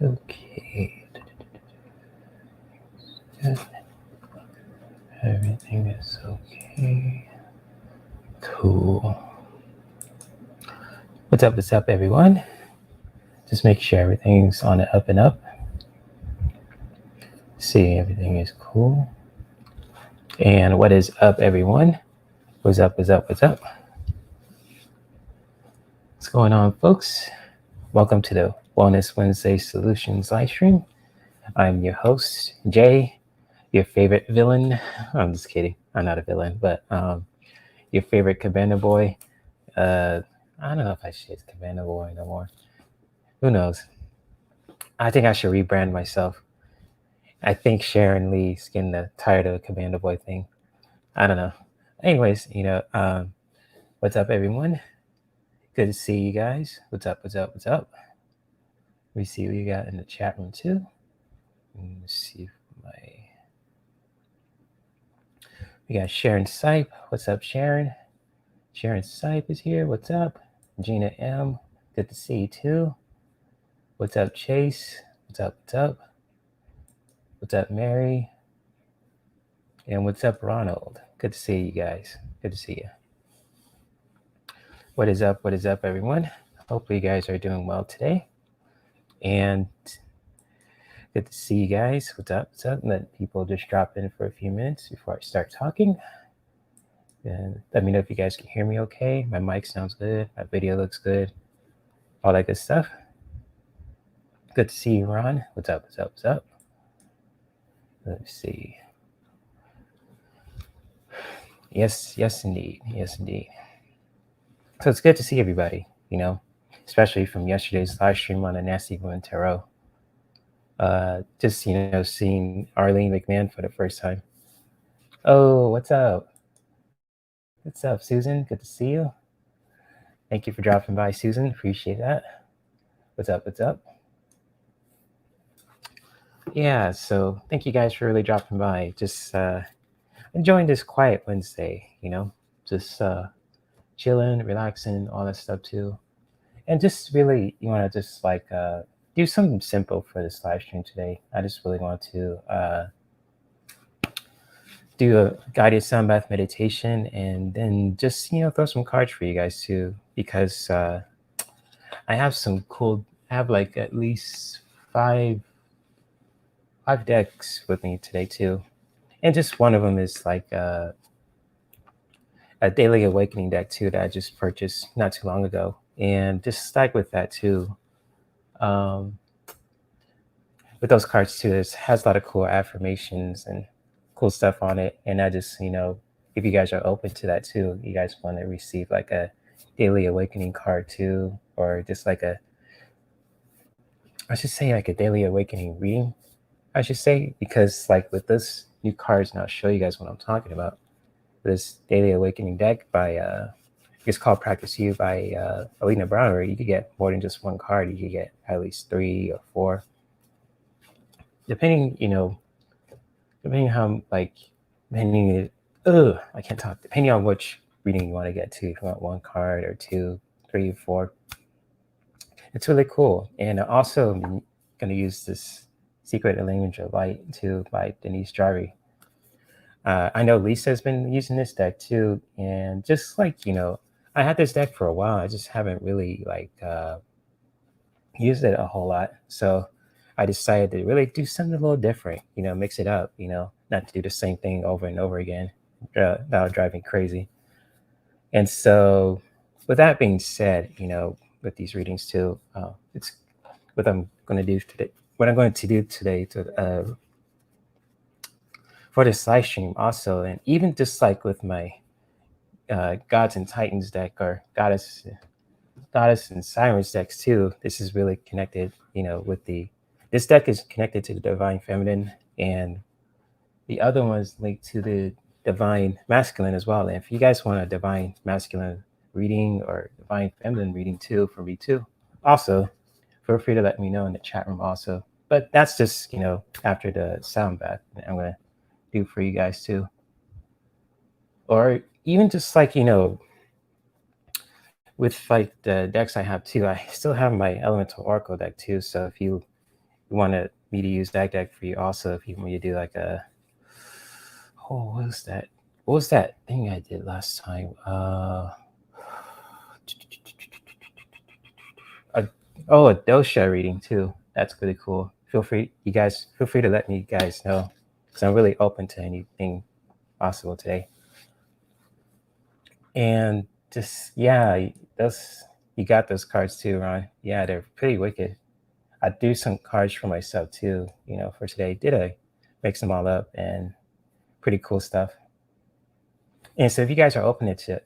Okay. Good. Everything is okay. Cool. What's up, everyone? Just make sure everything's on the up and up. See, everything is cool. And what is up, everyone? What's up? What's up? What's going on, folks? Welcome to the Wellness Wednesday Solutions live stream. I'm your host, Jay, your favorite villain. I'm just kidding. I'm not a villain, but your favorite cabana boy. I don't know if I should cabana boy no more. Who knows? I think I should rebrand myself. I think Sharon Lee's getting tired of the cabana boy thing. I don't know. Anyways, what's up, everyone? Good to see you guys. What's up? We see what you got in the chat room too. Let's see if we got Sharon Sipe. What's up, Sharon? Sharon Sipe is here. What's up? Gina M. Good to see you too. What's up, Chase? What's up? What's up, Mary? And what's up, Ronald? Good to see you guys. Good to see you. What is up, everyone? Hopefully you guys are doing well today. And good to see you guys. What's up? Let people just drop in for a few minutes before I start talking. And let me know if you guys can hear me okay. My mic sounds good. My video looks good. All that good stuff. Good to see you, Ron. What's up? Let's see. Yes, indeed. So it's good to see everybody, especially from yesterday's live stream on the Nasty Woman Tarot. Just, seeing Arlene McMahon for the first time. Oh, what's up? What's up, Susan? Good to see you. Thank you for dropping by, Susan. Appreciate that. What's up? Yeah, so thank you guys for really dropping by. Just enjoying this quiet Wednesday, just chilling, relaxing, all that stuff too. And just really, you want to just do something simple for this live stream today. I just really want to do a guided sound bath meditation and then just, throw some cards for you guys too, because I have at least five decks with me today too. And just one of them is a Daily Awakening deck too that I just purchased not too long ago. And just with that too, with those cards too, it has a lot of cool affirmations and cool stuff on it. And I just, if you guys are open to that too, you guys want to receive a Daily Awakening card too, or just a Daily Awakening reading, I should say, because with this new cards, and I'll show you guys what I'm talking about. This Daily Awakening deck by it's called Practice You by Alina Brown, where you could get more than just one card. You could get at least 3 or 4, depending how I can't talk. Depending on which reading you want to get to, if you want 1 card or 2, 3, 4, it's really cool. And also, I'm going to use this Secret Language of Light too by Denise Jari. I know Lisa's been using this deck too, and just I had this deck for a while. I just haven't really used it a whole lot. So I decided to really do something a little different, mix it up, not to do the same thing over and over again. That would drive me crazy. And so with that being said, with these readings too, it's what I'm going to do today. What I'm going to do today for this live stream also, and even just with my Gods and Titans deck, or Goddess and Sirens decks too, this is really connected, this deck is connected to the Divine Feminine, and the other one is linked to the Divine Masculine as well. And if you guys want a Divine Masculine reading or Divine Feminine reading too for me too, also feel free to let me know in the chat room also. But that's just, after the sound bath I'm going to do for you guys too. Or even just with the decks I have too, I still have my Elemental Oracle deck too. So if you you wanted me to use that deck for you also, if you want me to do like a, oh, what was that? What was that thing I did last time? A dosha reading too. That's really cool. Feel free to let me guys know, because I'm really open to anything possible today. And just, yeah, those, you got those cards too, Ron. Yeah, they're pretty wicked. I do some cards for myself too, for today. Did I mix them all up, and pretty cool stuff. And so if you guys are open to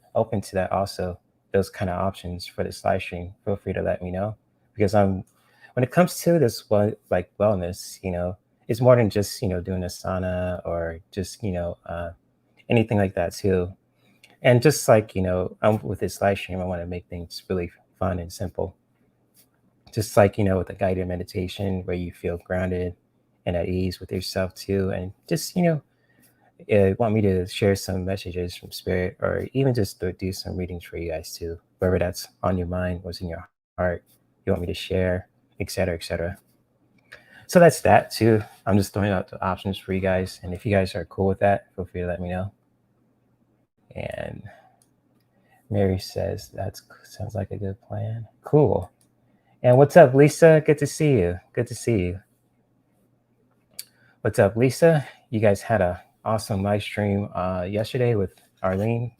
that also, those kind of options for this live stream, feel free to let me know, because when it comes to this one, like wellness, it's more than just doing a sauna or just anything like that too. And just like I'm with this live stream, I want to make things really fun and simple. Just like with a guided meditation where you feel grounded and at ease with yourself too, and just want me to share some messages from spirit, or even just to do some readings for you guys too, wherever that's on your mind, what's in your heart, you want me to share, etc., etc. So that's that too. I'm just throwing out the options for you guys, and if you guys are cool with that, feel free to let me know. And Mary says that sounds like a good plan. Cool. And what's up, Lisa? Good to see you. Good to see you. What's up, Lisa? You guys had a awesome live stream yesterday with Arlene.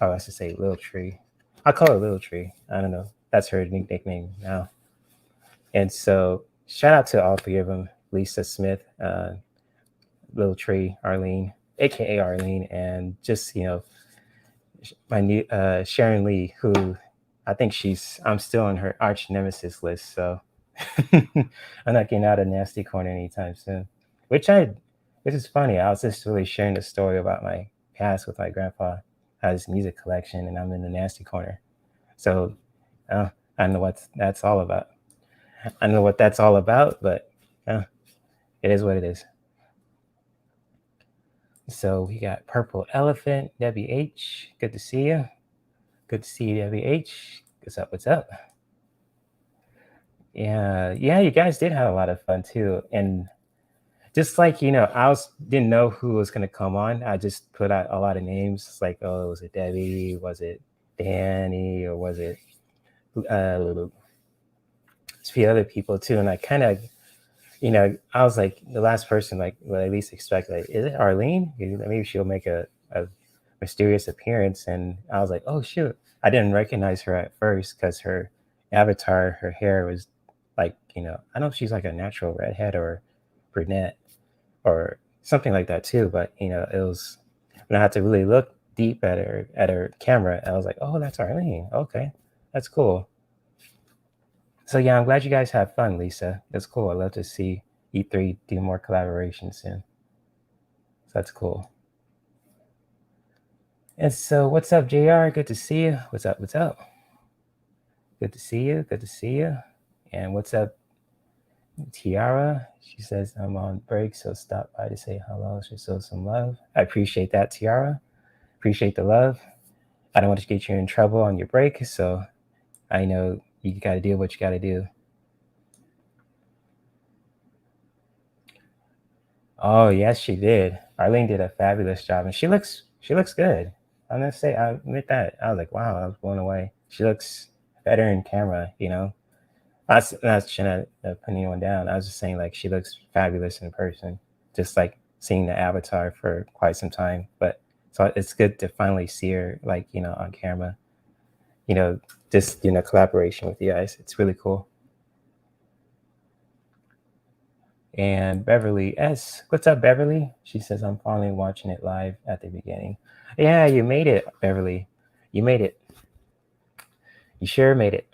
Oh, I should say Little Tree. I call her Little Tree. I don't know. That's her nickname now. And so shout out to all three of them: Lisa Smith, Little Tree, Arlene, aka Arlene, and just my new Sharon Lee, who I think I'm still on her arch nemesis list. So I'm not getting out of nasty corner anytime soon. Which is funny. I was just really sharing the story about my past with my grandpa. Has music collection, and I'm in the nasty corner. So I don't know what that's all about. I don't know what that's all about, but it is what it is. So we got Purple Elephant, Debbie H. Good to see you. Good to see you, Debbie H. What's up? What's up? Yeah, you guys did have a lot of fun too, and just like didn't know who was gonna come on. I just put out a lot of names. It's like, oh, was it Debbie? Was it Danny? Or was it a few other people too? And I kind of, I was like the last person, like, well, at least expect, like, is it Arlene? Maybe she'll make a mysterious appearance. And I was like, oh shoot, I didn't recognize her at first because her avatar, her hair was like, I don't know if she's like a natural redhead or brunette or something like that too. But it was when I had to really look deep at her camera, I was like, oh, that's Arlene. Okay, that's cool. So yeah, I'm glad you guys had fun, Lisa. That's cool. I love to see you three do more collaborations soon. So that's cool. And so what's up, JR? Good to see you. What's up? What's up? Good to see you. Good to see you. And what's up, Tiara? She says, I'm on break, so stop by to say hello. She shows some love. I appreciate that, Tiara. Appreciate the love. I don't want to get you in trouble on your break, so I know you got to do what you got to do. Oh, yes, she did. Arlene did a fabulous job, and she looks good. I'm gonna say, I admit that. I was like, wow, I was blown away. She looks better in camera, I was not trying to put anyone down. I was just saying, like, she looks fabulous in person, just like seeing the avatar for quite some time. But so it's good to finally see her, like, on camera, just, collaboration with you guys. It's really cool. And Beverly S. What's up, Beverly? She says, I'm finally watching it live at the beginning. Yeah, you made it, Beverly. You made it. You sure made it.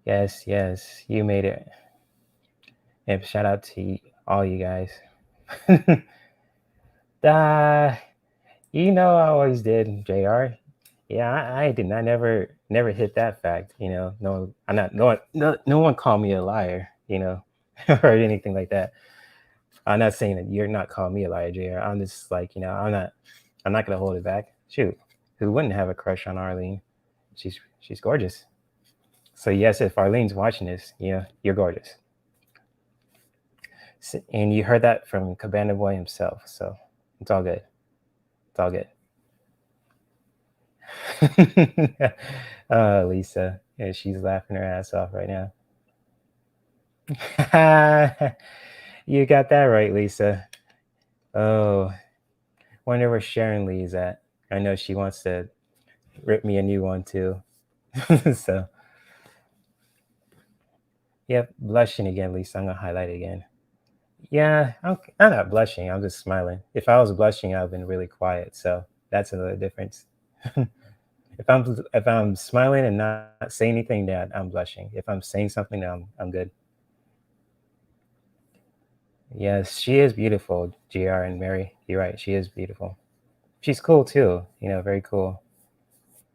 Yes, you made it. And shout out to all you guys. I always did, JR. Yeah, I didn't. I never hit that fact. No, I'm not. No one called me a liar. Or anything like that. I'm not saying that you're not calling me a liar, JR. I'm just like, I'm not gonna hold it back. Shoot, who wouldn't have a crush on Arlene? She's gorgeous. So yes, if Arlene's watching this, you're gorgeous. And you heard that from Cabana Boy himself, so it's all good. It's all good. Lisa, yeah, she's laughing her ass off right now. You got that right, Lisa. Oh, wonder where Sharon Lee's at. I know she wants to rip me a new one too. So, yep, blushing again, Lisa. I'm gonna highlight it again. Yeah, I'm not blushing. I'm just smiling. If I was blushing, I've been really quiet. So that's another difference. If I'm smiling and not saying anything, then I'm blushing. If I'm saying something, then I'm good. Yes, she is beautiful, Gr and Mary. You're right. She is beautiful. She's cool too. Very cool.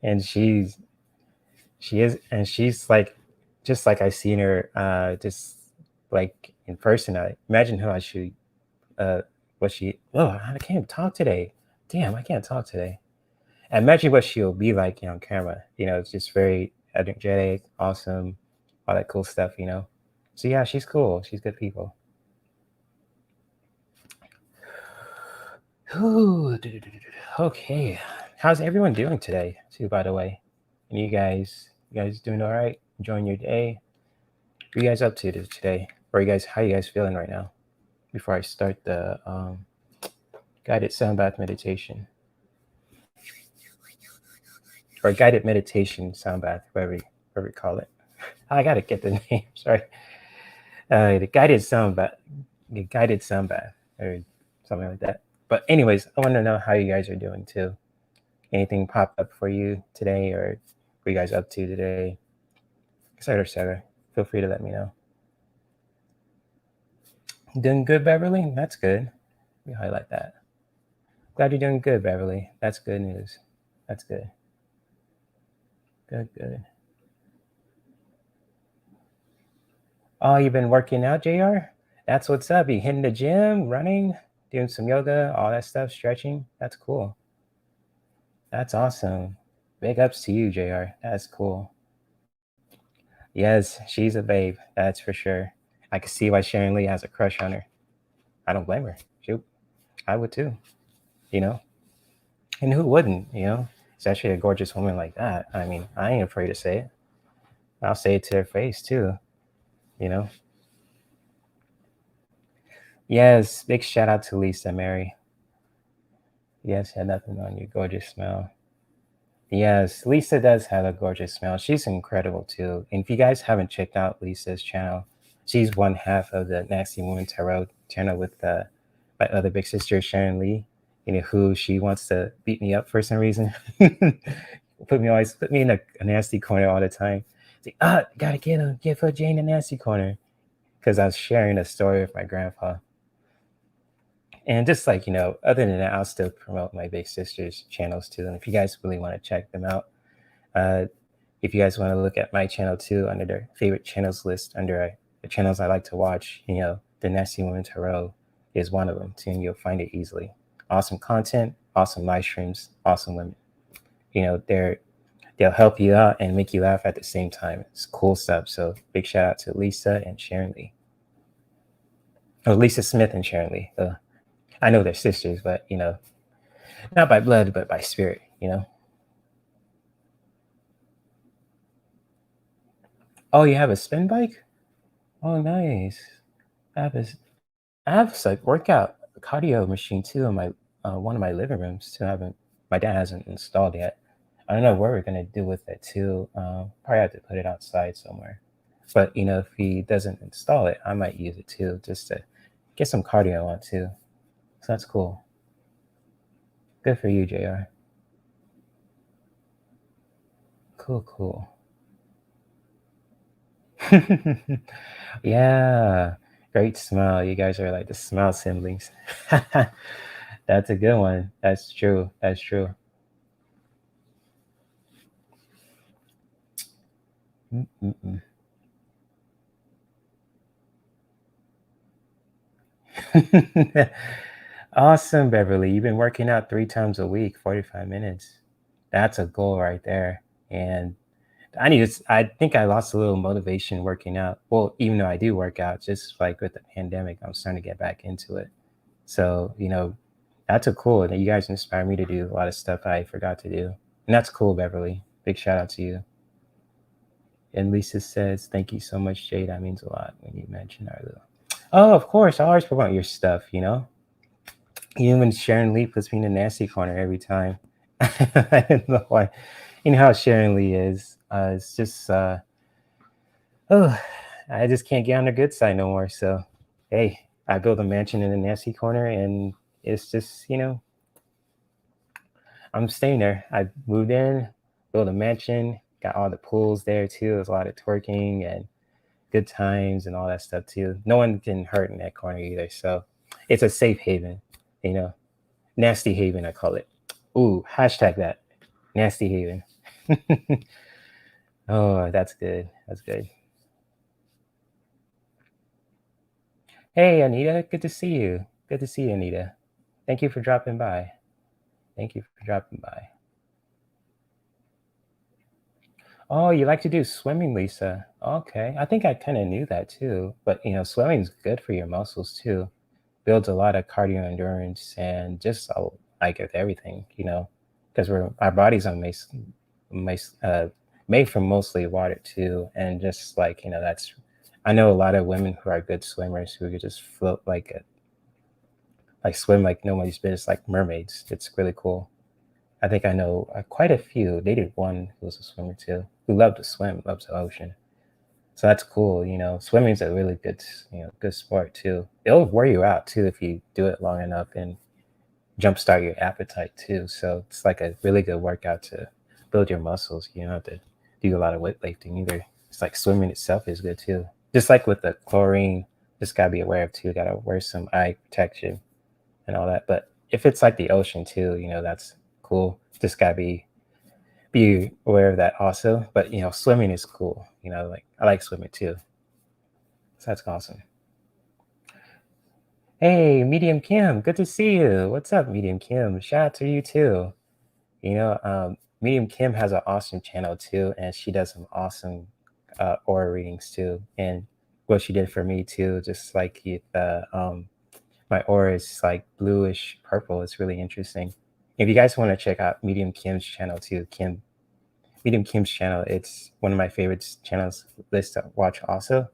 And she's like, just like I seen her, just like in person. I imagine how I should, what she. Oh, I can't talk today. Damn, I can't talk today. Imagine what she'll be like on camera. It's just very energetic, awesome, all that cool stuff. So yeah, she's cool. She's good people. Ooh, okay. How's everyone doing today, too, by the way? And you guys doing all right? Enjoying your day? What are you guys up to today? Or how you guys feeling right now? Before I start the guided sound bath meditation. Or guided meditation sound bath, whatever you call it. I gotta get the name, sorry. The guided sound bath, or something like that. But anyways, I want to know how you guys are doing too. Anything popped up for you today, or what you guys up to today, etc., etc. Feel free to let me know. Doing good, Beverly? That's good. Let me highlight that. Glad you're doing good, Beverly. That's good news. That's good. Good, good. Oh, you've been working out, JR? That's what's up. You hitting the gym, running, doing some yoga, all that stuff, stretching. That's cool. That's awesome. Big ups to you, JR. That's cool. Yes, she's a babe. That's for sure. I can see why Sharon Lee has a crush on her. I don't blame her. Shoot, I would too. You know, and who wouldn't? Especially a gorgeous woman like that. I mean, I ain't afraid to say it. I'll say it to her face too. You know. Yes, big shout out to Lisa Mary. Yes, had nothing on you. Gorgeous smell. Yes, Lisa does have a gorgeous smell. She's incredible too. And if you guys haven't checked out Lisa's channel, she's one half of the Nasty Woman Tarot channel with my other big sister Sharon Lee. Who she wants to beat me up for some reason. Put me in a nasty corner all the time. It's like, gotta put Jane in a nasty corner, because I was sharing a story with my grandpa. And just like, other than that, I'll still promote my big sister's channels too. And if you guys really want to check them out, if you guys want to look at my channel too, under their favorite channels list, under the channels I like to watch, the Nasty Woman Tarot is one of them too, and you'll find it easily. Awesome content, awesome live streams, awesome women. They'll help you out and make you laugh at the same time. It's cool stuff. So big shout out to Lisa and Sharon Lee. Oh, Lisa Smith and Sharon Lee. I know they're sisters, but not by blood, but by spirit. Oh, you have a spin bike? Oh, nice. I have a, I have like workout cardio machine too in my one of my living rooms too. My dad hasn't installed yet. I don't know what we're gonna do with it too. Probably have to put it outside somewhere. But if he doesn't install it, I might use it too, just to get some cardio on too. So that's cool. Good for you, JR. Cool. Yeah. Great smile. You guys are like the smile siblings. That's a good one. That's true. That's true. Mm-mm-mm. Awesome, Beverly. You've been working out 3 times a week, 45 minutes. That's a goal right there. And I think I lost a little motivation working out. Well, even though I do work out, just like with the pandemic, I'm starting to get back into it. So, that's a cool that you guys inspire me to do a lot of stuff I forgot to do. And that's cool, Beverly. Big shout out to you. And Lisa says, thank you so much, Jay. That means a lot when you mention our little. Oh, of course. I always promote your stuff, Even Sharon Lee puts me in the nasty corner every time. I don't know why. You know how Sharon Lee is. It's just, oh, I just can't get on the good side no more. So, hey, I built a mansion in the nasty corner, and it's just, I'm staying there. I moved in, built a mansion, got all the pools there too. There's a lot of twerking and good times and all that stuff too. No one getting hurt in that corner either. So it's a safe haven, nasty haven, I call it. Ooh, hashtag that, nasty haven. Oh, that's good. That's good. Hey, Anita, good to see you. Good to see you, Anita. Thank you for dropping by. Thank you for dropping by. Oh, you like to do swimming, Lisa? Okay, I think I kind of knew that too. But swimming's good for your muscles too. Builds a lot of cardio endurance and just like with everything, because our bodies are made from mostly water too, and just like that's. I know a lot of women who are good swimmers who could just float like swim like nobody's business, like mermaids. It's really cool. I think I know quite a few. Dated one who was a swimmer too, who loved to swim, loves the ocean. So that's cool. Swimming's a really good sport too. It'll wear you out too if you do it long enough and jumpstart your appetite too. So it's like a really good workout to build your muscles. You don't have to do a lot of weightlifting either. It's like swimming itself is good too. Just like with the chlorine, just gotta be aware of too. Gotta wear some eye protection and all that. But if it's like the ocean too, that's cool. Just gotta be aware of that also. But swimming is cool. Like I like swimming too. So that's awesome. Hey, Medium Kim, good to see you. What's up, Medium Kim? Shout out to you too. Medium Kim has an awesome channel too, and she does some awesome aura readings too. And what she did for me too, just like my aura is like bluish purple. It's really interesting. If you guys want to check out Medium Kim's channel too, Medium Kim's channel, it's one of my favorite channels list to watch also.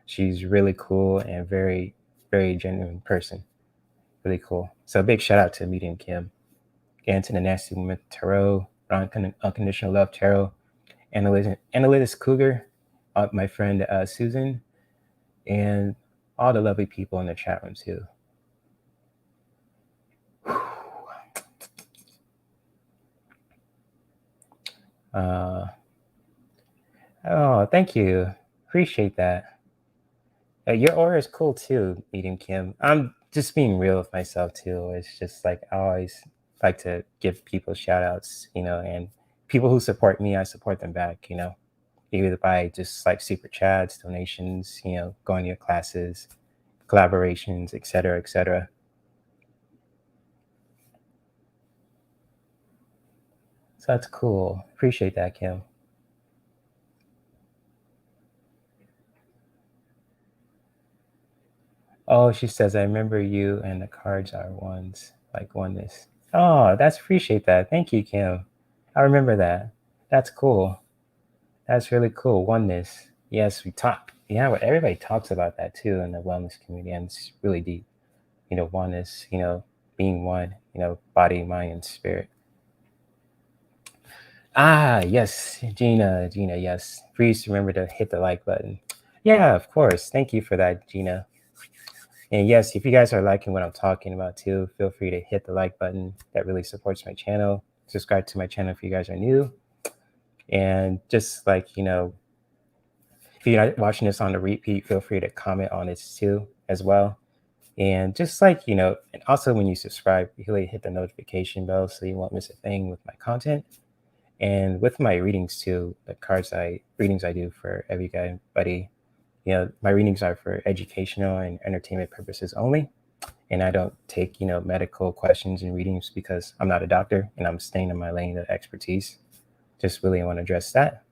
She's really cool and very, very genuine person. Really cool. So big shout out to Medium Kim and to the Nasty Woman Tarot, Unconditional Love Tarot, Analytics Cougar, my friend Susan, and all the lovely people in the chat room too. Oh, thank you. Appreciate that. Your aura is cool too, Medium Kim. I'm just being real with myself too. It's just like I always like to give people shout outs, and people who support me, I support them back, either by just like super chats, donations, going to your classes, collaborations, etc., etc. So that's cool. Appreciate that, Kim. Oh, she says, I remember you and the cards are ones, like oneness. Oh, that's appreciate that. Thank you, Kim. I remember that. That's cool. That's really cool. Oneness. Yes, we talk. Yeah, but everybody talks about that too in the wellness community, and it's really deep. Oneness. Being one. Body, mind, and spirit. Ah, yes, Gina. Yes. Please remember to hit the like button. Yeah, of course. Thank you for that, Gina. And yes, if you guys are liking what I'm talking about too, feel free to hit the like button. That really supports my channel. Subscribe to my channel if you guys are new. And just like, if you're not watching this on the repeat, feel free to comment on it too as well. And just like, and also when you subscribe, really hit the notification bell so you won't miss a thing with my content. And with my readings too, the readings I do for everybody, my readings are for educational and entertainment purposes only. And I don't take, medical questions and readings because I'm not a doctor and I'm staying in my lane of expertise. Just really want to address that.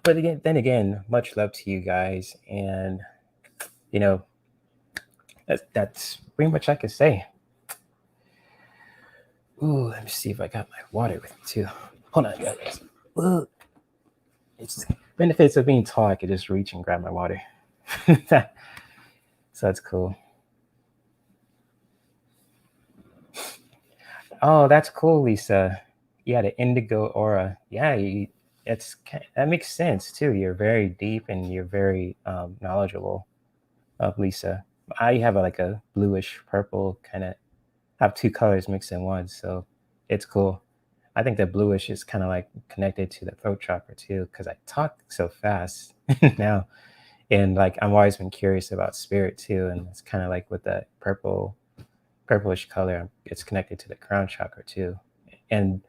But again, then again, much love to you guys, and you know, that's pretty much I could say. Ooh, let me see if I got my water with me too. Hold on, guys. Ooh, it's benefits of being tall. I could just reach and grab my water. So that's cool. Oh, that's cool, Lisa. Yeah, the indigo aura. Yeah, that makes sense too. You're very deep and you're very knowledgeable of Lisa. I have like a bluish purple kind of have two colors mixed in one, so it's cool. I think the bluish is kind of like connected to the throat chakra too, because I talk so fast now, and like I'm always been curious about spirit too, and it's kind of like with that purplish color, it's connected to the crown chakra too, and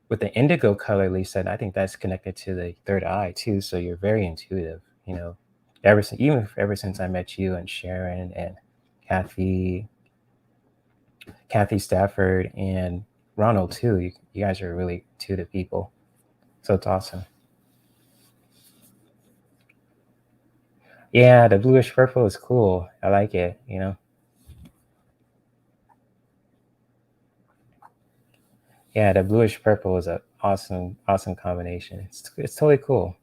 with the indigo color, Lisa, I think that's connected to the third eye too. So you're very intuitive, ever since I met you and Sharon and Kathy, Kathy Stafford and Ronald too. You guys are really intuitive people. So it's awesome. Yeah, the bluish purple is cool. I like it. Yeah, the bluish purple is a awesome combination. It's totally cool.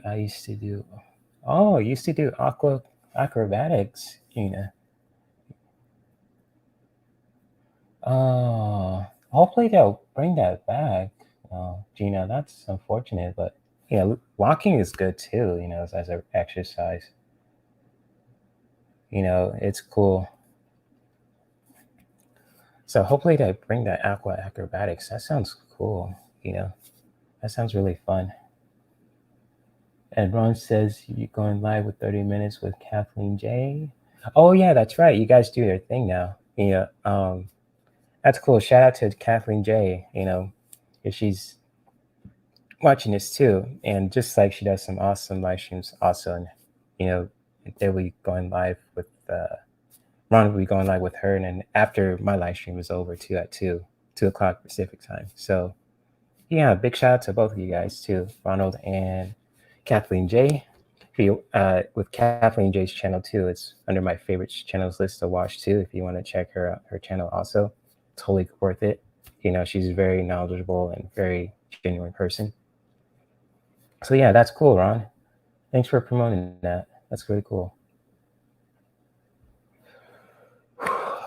I used to do I used to do acrobatics, Gina. Hopefully they'll bring that back. Gina, that's unfortunate, but walking is good too, as an exercise. It's cool. So hopefully they bring that aqua acrobatics. That sounds cool, you know. That sounds really fun. And Ron says you're going live with 30 minutes with Kathleen J. Oh yeah, that's right. You guys do your thing now. That's cool. Shout out to Kathleen J. If she's watching this too, and just like she does some awesome live streams also, and they'll be going live with Ron will be going live with her, and then after my live stream is over too at 2 o'clock Pacific time. So yeah, big shout out to both of you guys too, Ronald and Kathleen J. With Kathleen J's channel too, it's under my favorite channels list to watch too. If you want to check her channel also, totally worth it. She's a very knowledgeable and very genuine person. So yeah, that's cool, Ron. Thanks for promoting that. That's really cool.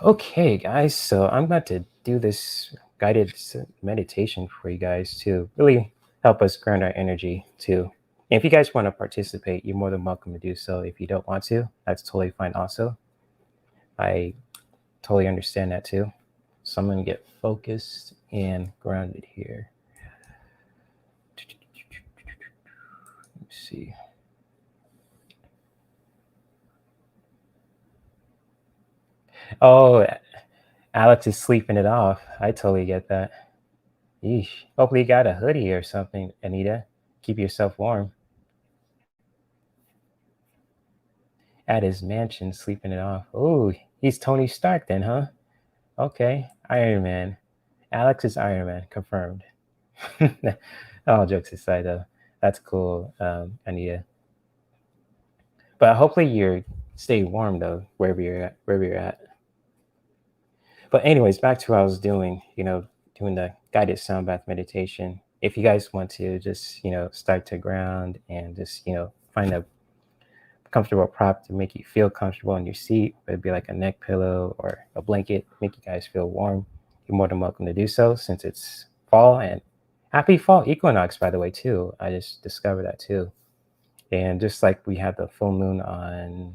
Okay, guys. So I'm about to do this guided meditation for you guys to really help us ground our energy too. And if you guys want to participate, you're more than welcome to do so. If you don't want to, that's totally fine also. I totally understand that too. So I'm going to get focused and grounded here. Let's see. Oh, Alex is sleeping it off. I totally get that. Yeesh. Hopefully you got a hoodie or something, Anita. Keep yourself warm. At his mansion, sleeping it off. Oh, he's Tony Stark then, huh? Okay, Iron Man. Alex is Iron Man, confirmed. All jokes aside, though, that's cool, Anita. But hopefully you're stay warm though, wherever you're at. But anyways, back to what I was doing. Doing the guided sound bath meditation. If you guys want to just start to ground and just find a comfortable prop to make you feel comfortable in your seat, whether it be like a neck pillow or a blanket, make you guys feel warm, you're more than welcome to do so since it's fall. And happy fall equinox, by the way, too. I just discovered that too. And just like we had the full moon on,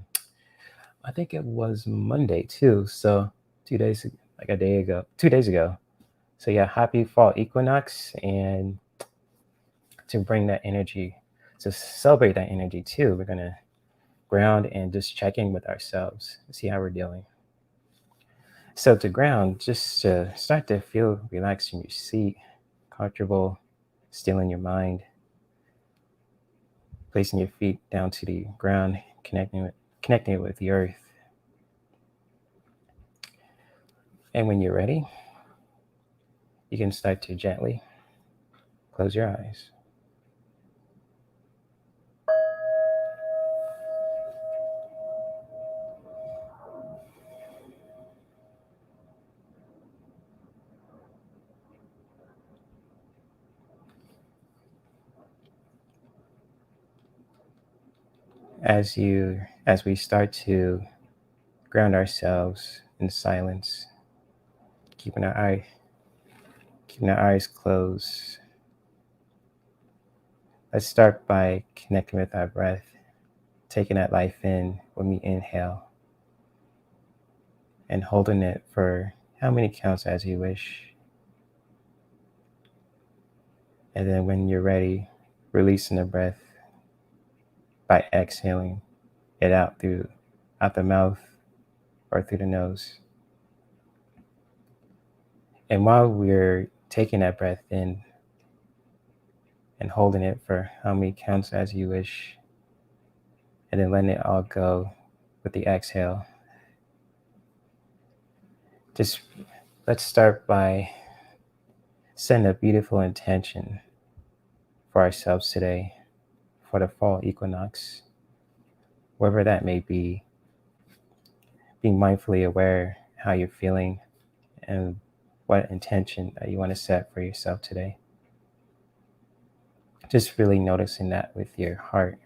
I think it was Monday too. So 2 days, like a day ago, 2 days ago. So yeah, happy fall equinox, and to bring that energy, to celebrate that energy too, we're gonna ground and just check in with ourselves, see how we're doing. So to ground, just to start to feel relaxed in your seat, comfortable, still in your mind, placing your feet down to the ground, connecting it with the earth. And when you're ready, you can start to gently close your eyes. As we start to ground ourselves in silence, keeping our eyes closed, let's start by connecting with our breath, taking that life in when we inhale, and holding it for how many counts as you wish. And then when you're ready, releasing the breath by exhaling it out the mouth or through the nose. And while we're taking that breath in and holding it for how many counts as you wish, and then letting it all go with the exhale, just let's start by setting a beautiful intention for ourselves today for the fall equinox, wherever that may be. Being mindfully aware how you're feeling and what intention that you want to set for yourself today. Just really noticing that with your heart,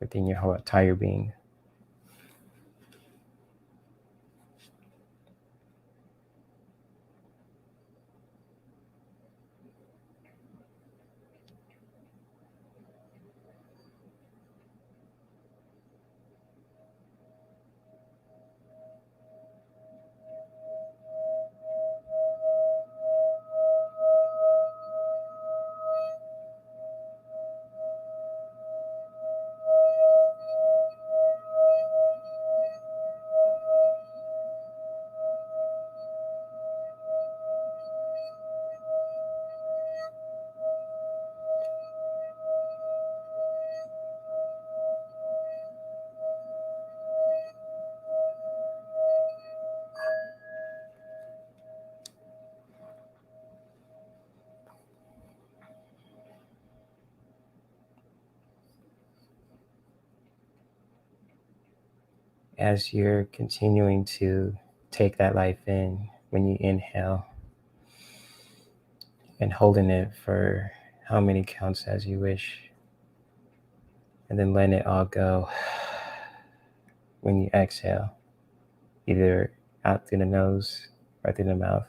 within your whole entire being. As you're continuing to take that life in, when you inhale and holding it for how many counts as you wish, and then letting it all go when you exhale, either out through the nose or through the mouth.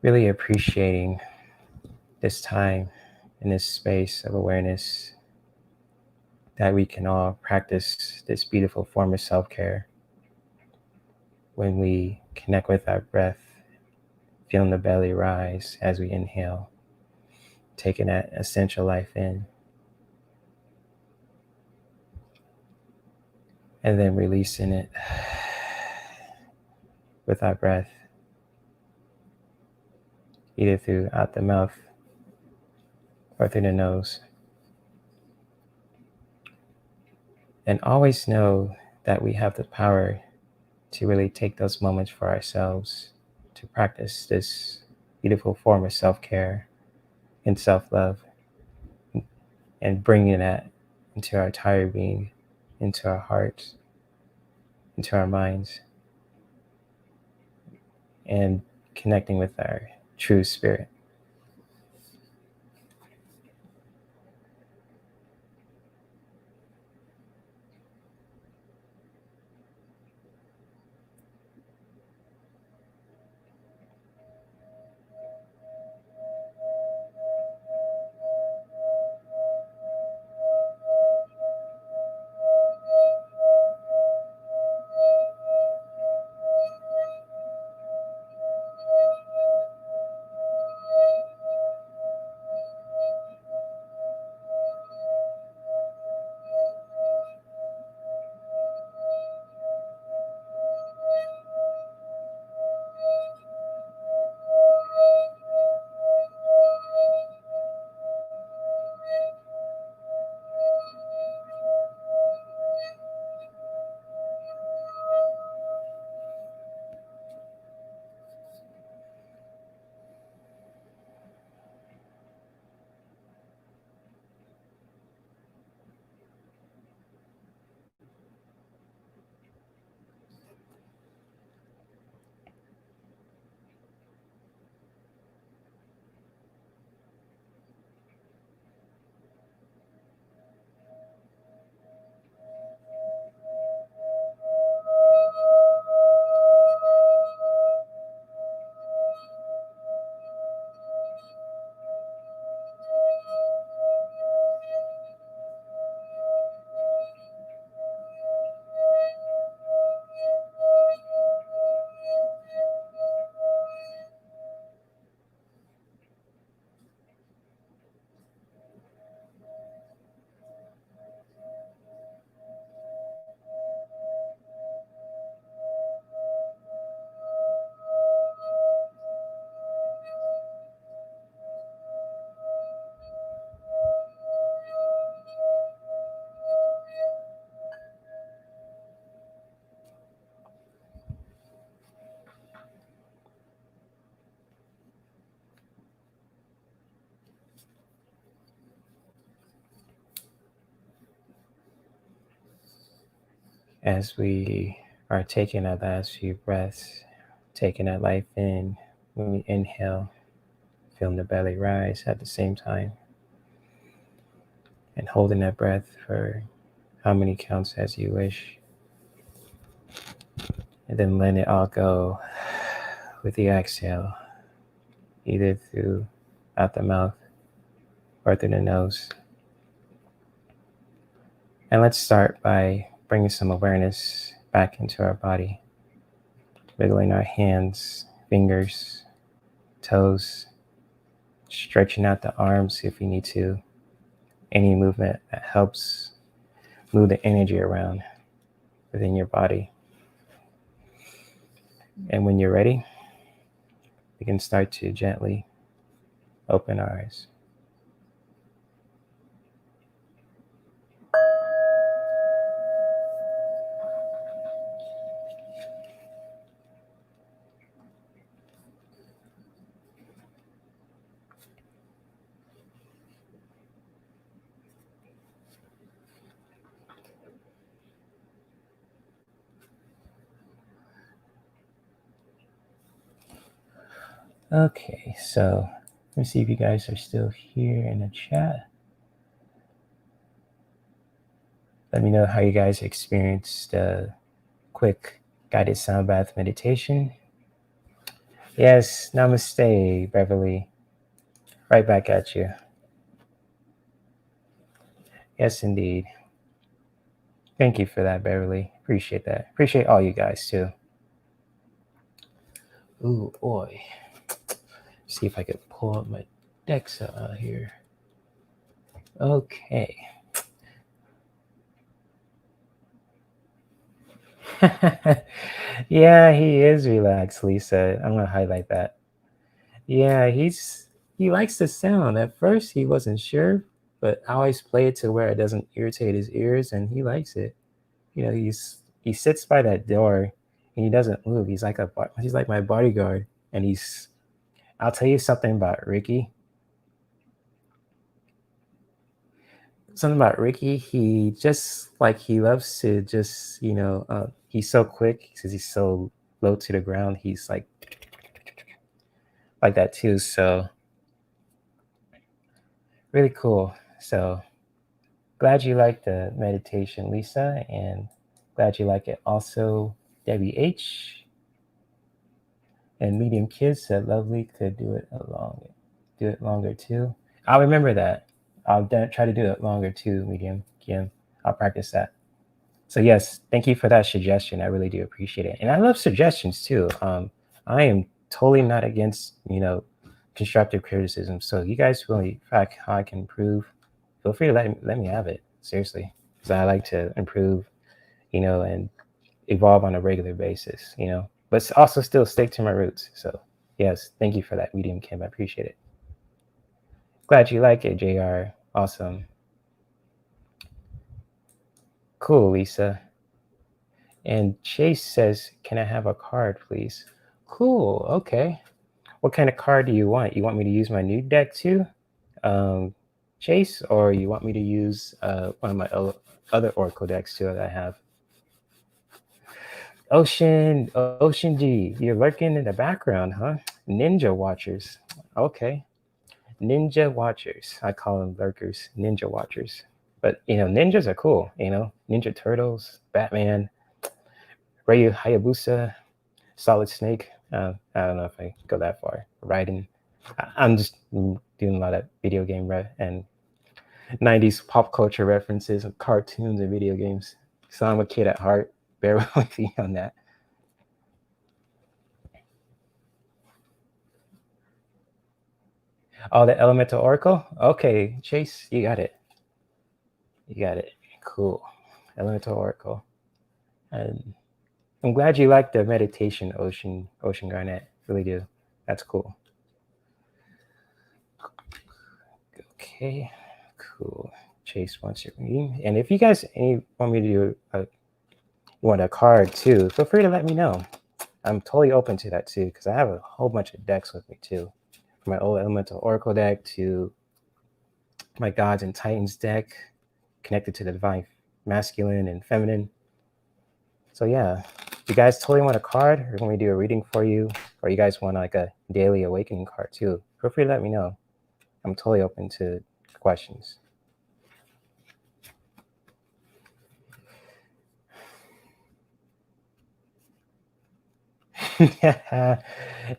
Really appreciating this time in this space of awareness that we can all practice this beautiful form of self-care when we connect with our breath, feeling the belly rise as we inhale, taking that essential life in, and then releasing it with our breath, either through out the mouth or through the nose. And always know that we have the power to really take those moments for ourselves to practice this beautiful form of self-care and self-love, and bringing that into our entire being, into our hearts, into our minds, and connecting with our true spirit. As we are taking our last few breaths, taking that life in, when we inhale, feeling the belly rise at the same time, and holding that breath for how many counts as you wish, and then letting it all go with the exhale, either through out the mouth or through the nose. And let's start by bringing some awareness back into our body, wiggling our hands, fingers, toes, stretching out the arms if you need to. Any movement that helps move the energy around within your body. And when you're ready, we can start to gently open our eyes. Okay, so let me see if you guys are still here in the chat. Let me know how you guys experienced the quick guided sound bath meditation. Yes, namaste, Beverly. Right back at you. Yes, indeed. Thank you for that, Beverly. Appreciate that. Appreciate all you guys too. Ooh, boy. See if I could pull up my decks out here. Okay. Yeah, he is relaxed, Lisa. I'm gonna highlight that. Yeah, he likes the sound. At first he wasn't sure, but I always play it to where it doesn't irritate his ears, and he likes it. You know, he sits by that door and he doesn't move. He's like my bodyguard. And I'll tell you something about Ricky. He just he loves to just, he's so quick because he's so low to the ground. He's like that too. So really cool. So glad you like the meditation, Lisa, and glad you like it also, Debbie H. And Medium Kids said Lovely could do it longer too. I'll remember that. I'll try to do it longer too, Medium Kim. I'll practice that. So yes, thank you for that suggestion. I really do appreciate it. And I love suggestions too. I am totally not against, constructive criticism. So you guys really, fact, how I can improve, feel free to let me have it. Seriously. Because I like to improve, and evolve on a regular basis, but also still stick to my roots. So yes, thank you for that, Medium Kim. I appreciate it. Glad you like it, JR. Awesome. Cool, Lisa. And Chase says, can I have a card, please? Cool. Okay. What kind of card do you want? You want me to use my new deck too, Chase, or you want me to use one of my other Oracle decks too that I have? Ocean G, you're lurking in the background, huh? Ninja Watchers. Okay. Ninja Watchers. I call them lurkers, Ninja Watchers. But, ninjas are cool, Ninja Turtles, Batman, Ryu Hayabusa, Solid Snake. I don't know if I go that far. Raiden. I'm just doing a lot of video game and 90s pop culture references of cartoons and video games. So I'm a kid at heart. Bear with me on that. Oh, the Elemental Oracle? Okay, Chase, you got it. Cool. Elemental Oracle. And I'm glad you like the meditation, Ocean Garnet. Really do. That's cool. Okay, cool. Chase wants your reading. And if you guys want me to do want a card too, feel free to let me know. I'm totally open to that too, because I have a whole bunch of decks with me too. From my old Elemental Oracle deck to my Gods and Titans deck, connected to the Divine Masculine and Feminine. So yeah, you guys totally want a card, or when we do a reading for you, or you guys want like a daily awakening card too, feel free to let me know. I'm totally open to questions.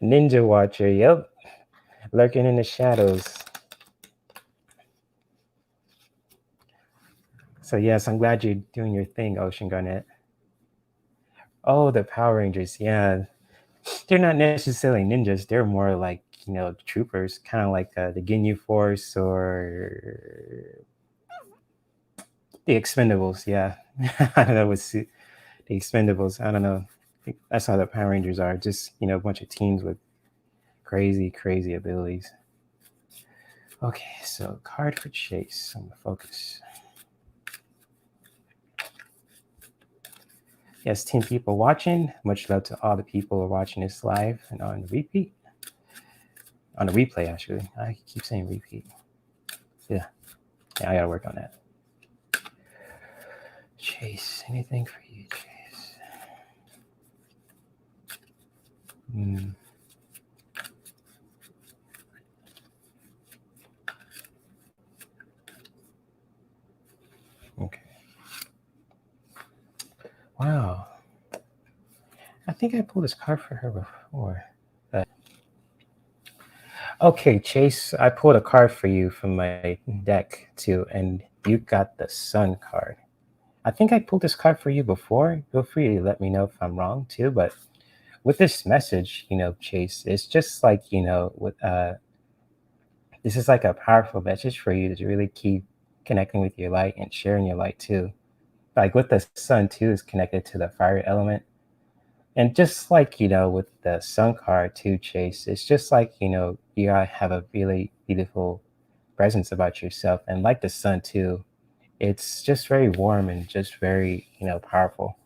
Ninja Watcher, yep. Lurking in the shadows. So yes, I'm glad you're doing your thing, Ocean Garnet. Oh, the Power Rangers, yeah. They're not necessarily ninjas. They're more like, troopers, kind of like the Ginyu Force or the Expendables, yeah. I don't know what's the Expendables. I don't know. I think that's how the Power Rangers are. Just, a bunch of teams with crazy, crazy abilities. Okay, so card for Chase. I'm gonna focus. Yes, 10 people watching. Much love to all the people who are watching this live and on repeat. On the replay, actually. I keep saying repeat. Yeah, I gotta work on that. Chase, anything for you, Chase? Okay. Wow. I think I pulled this card for her before. Okay, Chase, I pulled a card for you from my deck too, and you got the Sun card. I think I pulled this card for you before. Feel free to let me know if I'm wrong too. But with this message, Chase, it's just like, with this is like a powerful message for you to really keep connecting with your light and sharing your light too. Like with the Sun too is connected to the fire element. And just like, with the Sun card too, Chase, it's just like, you gotta have a really beautiful presence about yourself. And like the Sun too, it's just very warm and just very, powerful.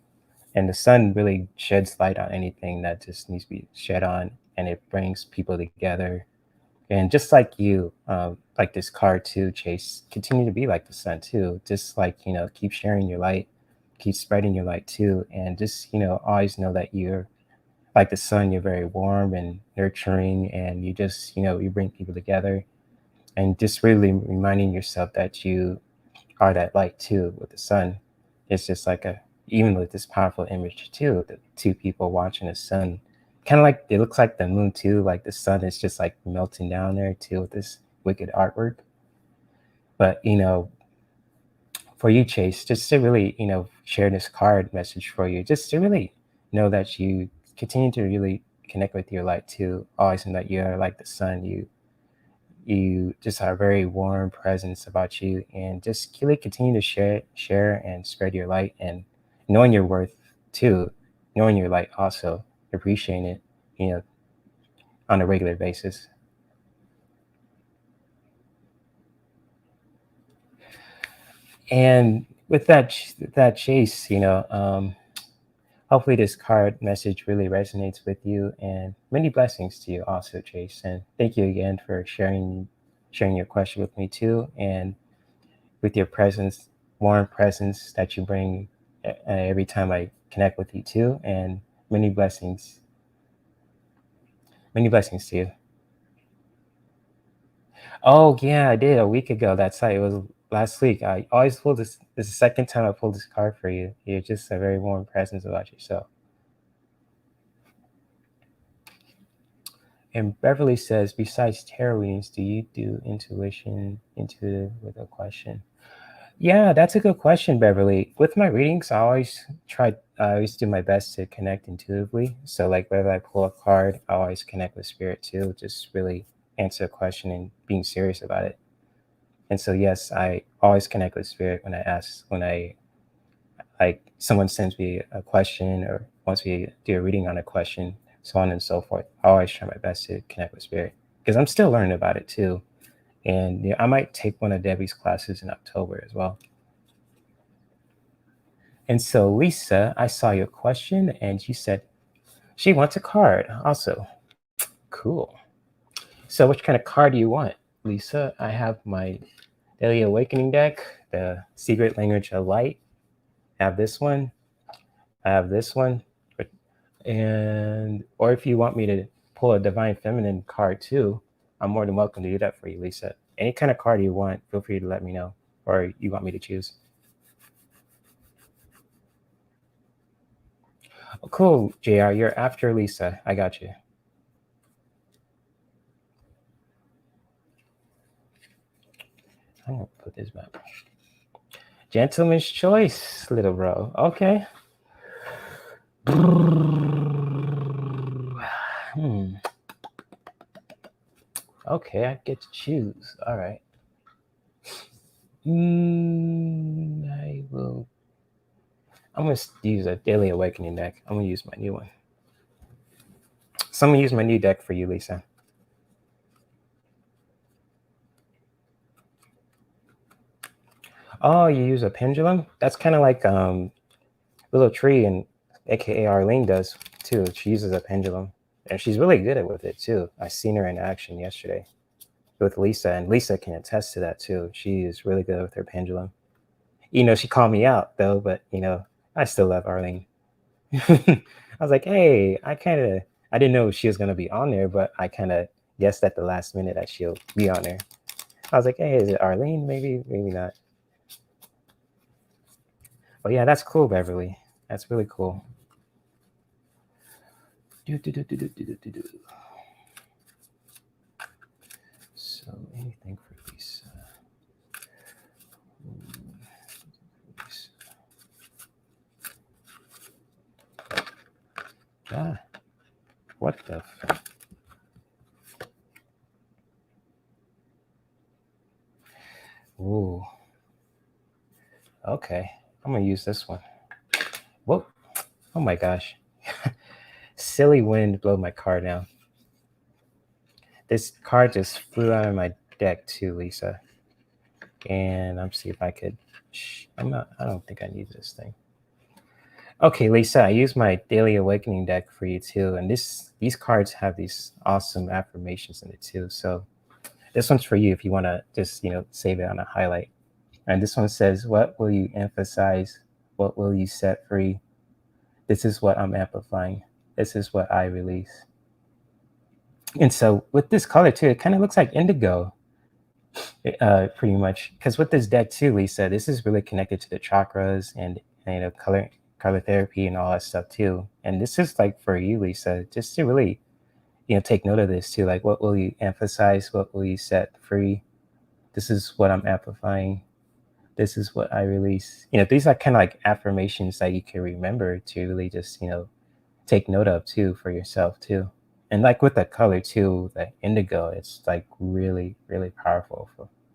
And the Sun really sheds light on anything that just needs to be shed on, and it brings people together. And just like you, like this card too, Chase, continue to be like the Sun too. Just like, keep sharing your light, keep spreading your light too. And just, always know that you're like the Sun, you're very warm and nurturing, and you just, you bring people together. And just really reminding yourself that you are that light too with the Sun. It's just like even with this powerful image too, the two people watching the Sun, kind of like it looks like the moon too, like the Sun is just like melting down there too with this wicked artwork. But for you, Chase, just to really, share this card message for you, just to really know that you continue to really connect with your light too, always know that you're like the Sun. You just have a very warm presence about you, and just really continue to share and spread your light, and knowing your worth too, knowing your light also, appreciating it, on a regular basis. And with that Chase, hopefully this card message really resonates with you, and many blessings to you also, Chase. And thank you again for sharing your question with me too, and with your presence, warm presence that you bring every time I connect with you too. And many blessings. Many blessings to you. Oh yeah, I did a week ago. That's right. It was last week. I always pull this. This is the second time I pulled this card for you. You're just a very warm presence about yourself. And Beverly says, besides tarot readings, do you do intuition, intuitive with a question? Yeah, that's a good question, Beverly. With my readings, I always do my best to connect intuitively. So, like, whenever I pull a card, I always connect with spirit too, just really answer a question and being serious about it. And so, yes, I always connect with spirit when I, like, someone sends me a question or wants me to do a reading on a question, so on and so forth. I always try my best to connect with spirit because I'm still learning about it too. And I might take one of Debbie's classes in October as well. And so, Lisa, I saw your question and you said she wants a card also. Cool. So, which kind of card do you want, Lisa? I have my Daily Awakening deck, the Secret Language of Light. I have this one. I have this one, and or if you want me to pull a Divine Feminine card too, I'm more than welcome to do that for you, Lisa. Any kind of card you want, feel free to let me know, or you want me to choose. Oh, cool, JR. You're after Lisa. I got you. I'm gonna put this back. Gentleman's choice, little bro. Okay. Okay, I get to choose. All right. I will. I'm gonna use a Daily Awakening deck. I'm gonna use my new one. So I'm gonna use my new deck for you, Lisa. Oh, you use a pendulum? That's kind of like Little Tree and AKA Arlene does too. She uses a pendulum, and she's really good at with it too. I seen her in action yesterday with Lisa, and Lisa can attest to that too. She is really good with her pendulum. She called me out though, but I still love Arlene. I was like, hey, I didn't know she was gonna be on there, but I kind of guessed at the last minute that she'll be on there. I was like, hey, is it Arlene? Maybe, maybe not. But yeah, that's cool, Beverly. That's really cool. So anything for Lisa. Ah, what the fuck? Ooh. Okay, I'm gonna use this one. Whoa. Oh my gosh. Silly wind blew my card down. This card just flew out of my deck too, Lisa. And I'm see if I could. I don't think I need this thing. Okay, Lisa, I use my Daily Awakening deck for you too. And these cards have these awesome affirmations in it too. So this one's for you if you want to just, save it on a highlight. And this one says, what will you emphasize? What will you set free? This is what I'm amplifying. This is what I release. And so with this color too, it kind of looks like indigo, pretty much. Because with this deck too, Lisa, this is really connected to the chakras and color therapy and all that stuff too. And this is like for you, Lisa, just to really, take note of this too. Like, what will you emphasize? What will you set free? This is what I'm amplifying. This is what I release. These are kind of like affirmations that you can remember to really just, take note of too for yourself too. And like with the color too, the indigo, it's like really, really powerful.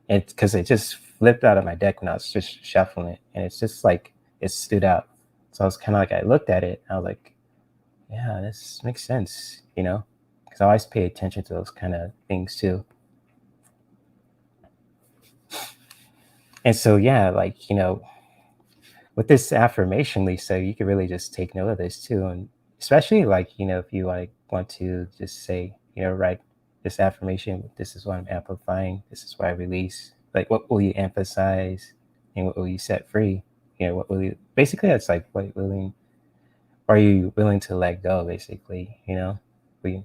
It's because it just flipped out of my deck when I was just shuffling it, and it's just like it stood out. So I was kind of like, I looked at it, I was like, yeah, this makes sense, because I always pay attention to those kind of things too. And so yeah, like with this affirmation, Lisa, you could really just take note of this too, and especially like if you want to just say write this affirmation. This is what I'm amplifying. This is what I release. Like, what will you emphasize, and what will you set free? What will you? Basically, that's like what are you willing to let go? Basically, we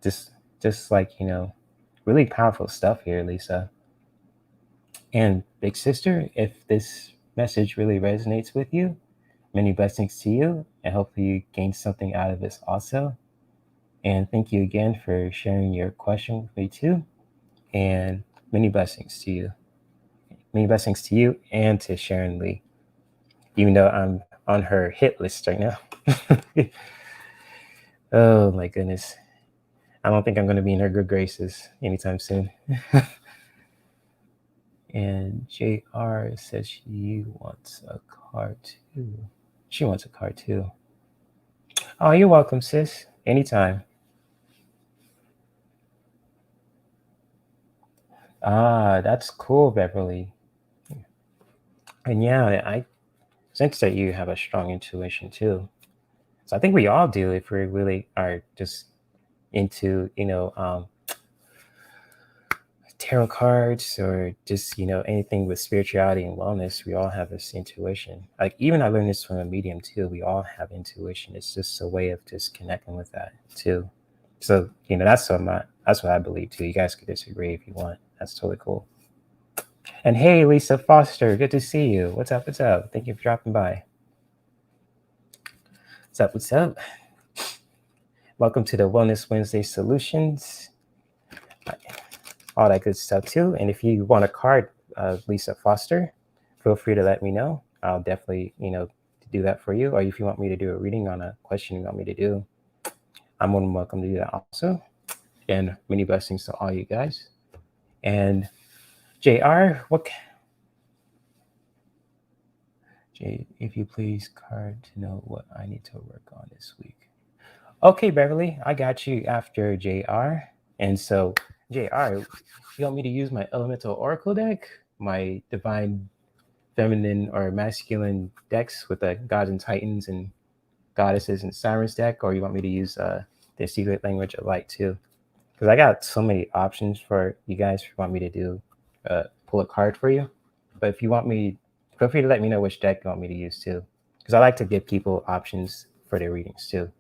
just like really powerful stuff here, Lisa. And big sister, if this message really resonates with you, many blessings to you, and hopefully you gain something out of this also. And thank you again for sharing your question with me too. And many blessings to you. Many blessings to you and to Sharon Lee, even though I'm on her hit list right now. Oh my goodness. I don't think I'm going to be in her good graces anytime soon. And JR says she wants a card too. She wants a card too. Oh, you're welcome, sis. Anytime. Ah, that's cool, Beverly. And yeah, I sense that you have a strong intuition too. So I think we all do if we really are just into, tarot cards or just anything with spirituality and wellness, we all have this intuition. Like even I learned this from a medium too. We all have intuition. It's just a way of just connecting with that too. So that's what I believe too. You guys could disagree if you want. That's totally cool. And hey, Lisa Foster, good to see you. What's up? What's up? Thank you for dropping by. What's up? What's up? Welcome to the Wellness Wednesday Solutions. All that good stuff too. And if you want a card, Lisa Foster, feel free to let me know. I'll definitely, do that for you. Or if you want me to do a reading on a question you want me to do, I'm more than welcome to do that also. And many blessings to all you guys. And JR, if you please, card to know what I need to work on this week. Okay, Beverly, I got you after JR. And so, JR, you want me to use my Elemental Oracle deck, my Divine Feminine or Masculine decks with the Gods and Titans and Goddesses and Sirens deck, or you want me to use the Secret Language of Light too? Because I got so many options for you guys if you want me to do pull a card for you. But if you want me, feel free to let me know which deck you want me to use too, because I like to give people options for their readings too.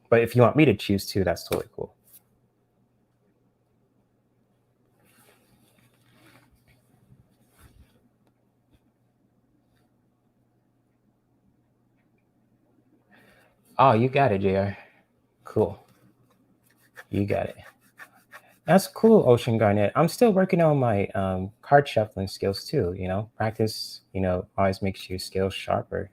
But if you want me to choose too, that's totally cool. Oh, you got it, JR. Cool. You got it. That's cool, Ocean Garnet. I'm still working on my card shuffling skills too. Practice, always makes your skills sharper,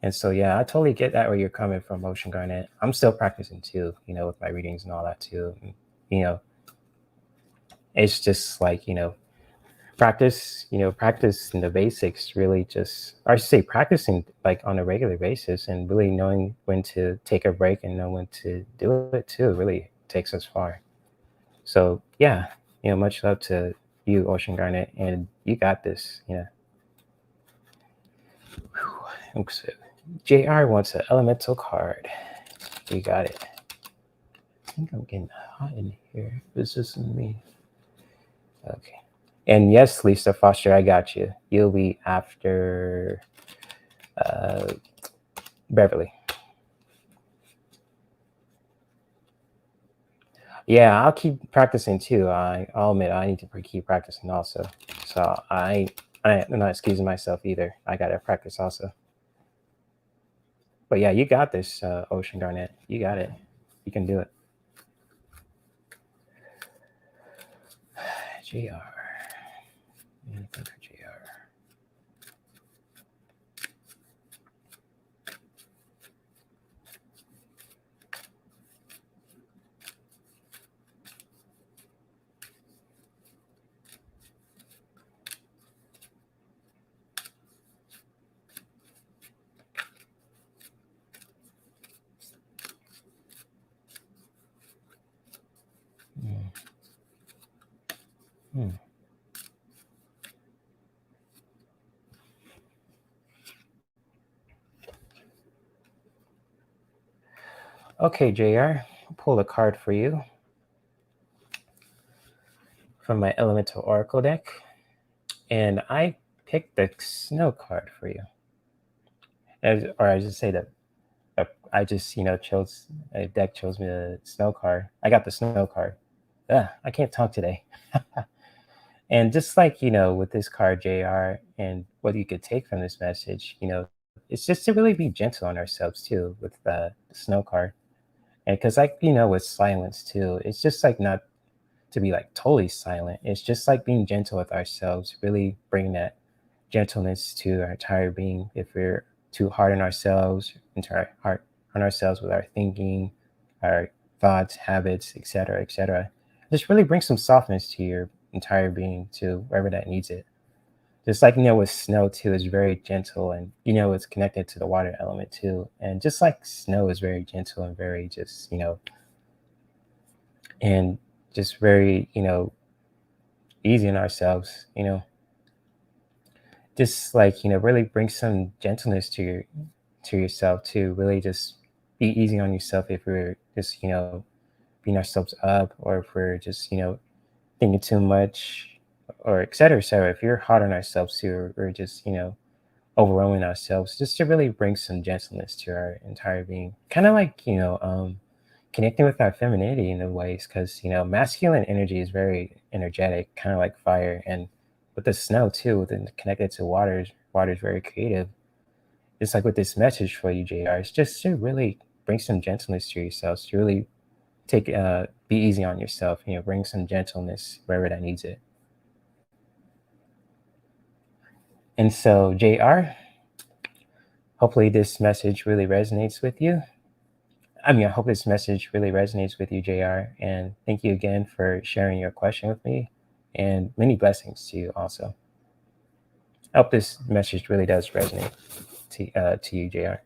And so, yeah, I totally get that where you're coming from, Ocean Garnet. I'm still practicing too, with my readings and all that too. And, it's just like, practice in the basics really just, or I should say practicing like on a regular basis and really knowing when to take a break and know when to do it too really takes us far. So yeah, much love to you, Ocean Garnet, and you got this. Oops. JR wants an elemental card. You got it. I think I'm getting hot in here. This isn't me. Okay. And yes, Lisa Foster, I got you. You'll be after Beverly. Yeah, I'll keep practicing too. I'll admit I need to keep practicing also. So I'm not excusing myself either. I gotta practice also. But yeah, you got this, Ocean Garnet. You got it. You can do it. JR. Anything for JR? Okay, JR, I'll pull a card for you from my Elemental Oracle deck. And I picked the Snow card for you. Or I just say that I just, chose, a deck chose me the Snow card. I got the Snow card. I can't talk today. And just like, with this card, JR, and what you could take from this message, it's just to really be gentle on ourselves too with the Snow card. And because, like, with silence too, it's just like not to be like totally silent. It's just like being gentle with ourselves, really bring that gentleness to our entire being. If we're too hard on ourselves, into our heart on ourselves with our thinking, our thoughts, habits, etc., just really bring some softness to your entire being to wherever that needs it. Just like, with snow too, is very gentle and, it's connected to the water element too. And just like snow is very gentle and very just, and just very, easy on ourselves, just like, really bring some gentleness to yourself to really just be easy on yourself if we're just, beating ourselves up, or if we're just, thinking too much, or et cetera, et cetera. If you're hard on ourselves too, or just, overwhelming ourselves, just to really bring some gentleness to our entire being. Kind of like, connecting with our femininity in a ways, because, masculine energy is very energetic, kind of like fire. And with the snow too, then connected to water is very creative. It's like with this message for you, JR, it's just to really bring some gentleness to yourselves, to really be easy on yourself, bring some gentleness wherever that needs it. And so, JR, hopefully this message really resonates with you. I hope this message really resonates with you, JR. And thank you again for sharing your question with me, and many blessings to you also. I hope this message really does resonate to you, JR.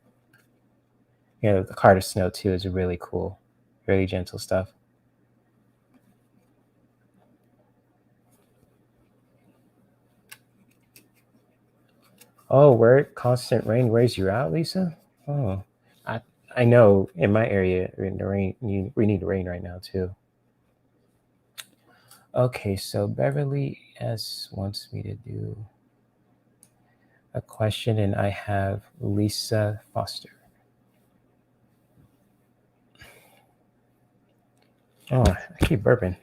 The card of snow too is really cool, really gentle stuff. Oh, where constant rain wears you out, Lisa? Oh, I know in my area, in the rain, we need rain right now too. Okay, so Beverly S wants me to do a question, and I have Lisa Foster. Oh, I keep burping.